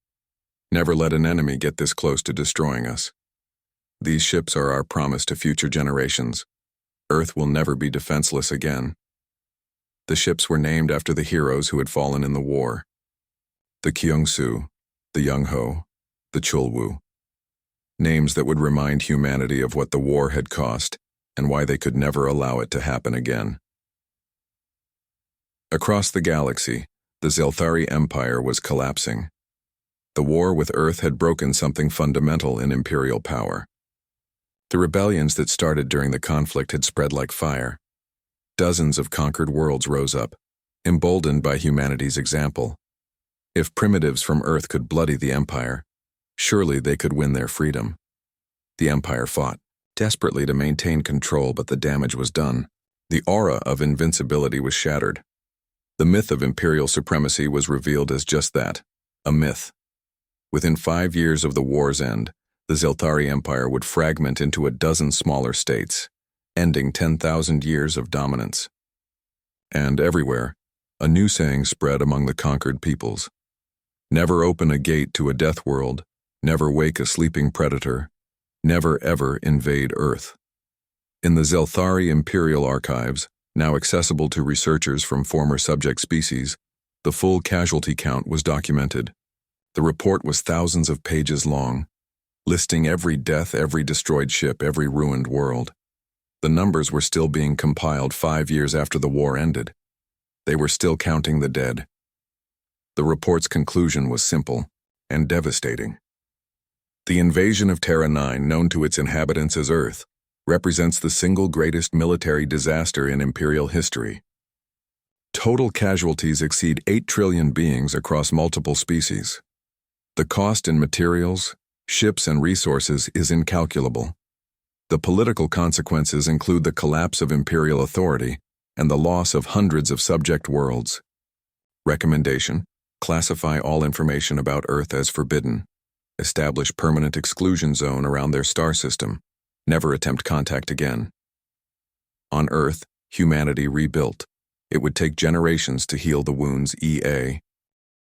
Never let an enemy get this close to destroying us. These ships are our promise to future generations. Earth will never be defenseless again. The ships were named after the heroes who had fallen in the war. The Kyungsoo, the Youngho, the Chulwoo. Names that would remind humanity of what the war had cost and why they could never allow it to happen again. Across the galaxy, the Zelthari Empire was collapsing. The war with Earth had broken something fundamental in imperial power. The rebellions that started during the conflict had spread like fire. Dozens of conquered worlds rose up, emboldened by humanity's example. If primitives from Earth could bloody the Empire, surely they could win their freedom. The Empire fought desperately to maintain control, but the damage was done. The aura of invincibility was shattered. The myth of imperial supremacy was revealed as just that, a myth. Within 5 years of the war's end, the Zelthari Empire would fragment into a dozen smaller states, ending 10,000 years of dominance. And everywhere, a new saying spread among the conquered peoples. Never open a gate to a death world, never wake a sleeping predator, never ever invade Earth. In the Zelthari Imperial Archives, now accessible to researchers from former subject species, the full casualty count was documented. The report was thousands of pages long, listing every death, every destroyed ship, every ruined world. The numbers were still being compiled 5 years after the war ended. They were still counting the dead. The report's conclusion was simple and devastating. The invasion of Terra 9, known to its inhabitants as Earth, represents the single greatest military disaster in Imperial history. Total casualties exceed 8 trillion beings across multiple species. The cost in materials, ships, and resources is incalculable. The political consequences include the collapse of imperial authority and the loss of hundreds of subject worlds. Recommendation: classify all information about Earth as forbidden. Establish permanent exclusion zone around their star system. Never attempt contact again. On Earth, humanity rebuilt. It would take generations to heal the wounds EA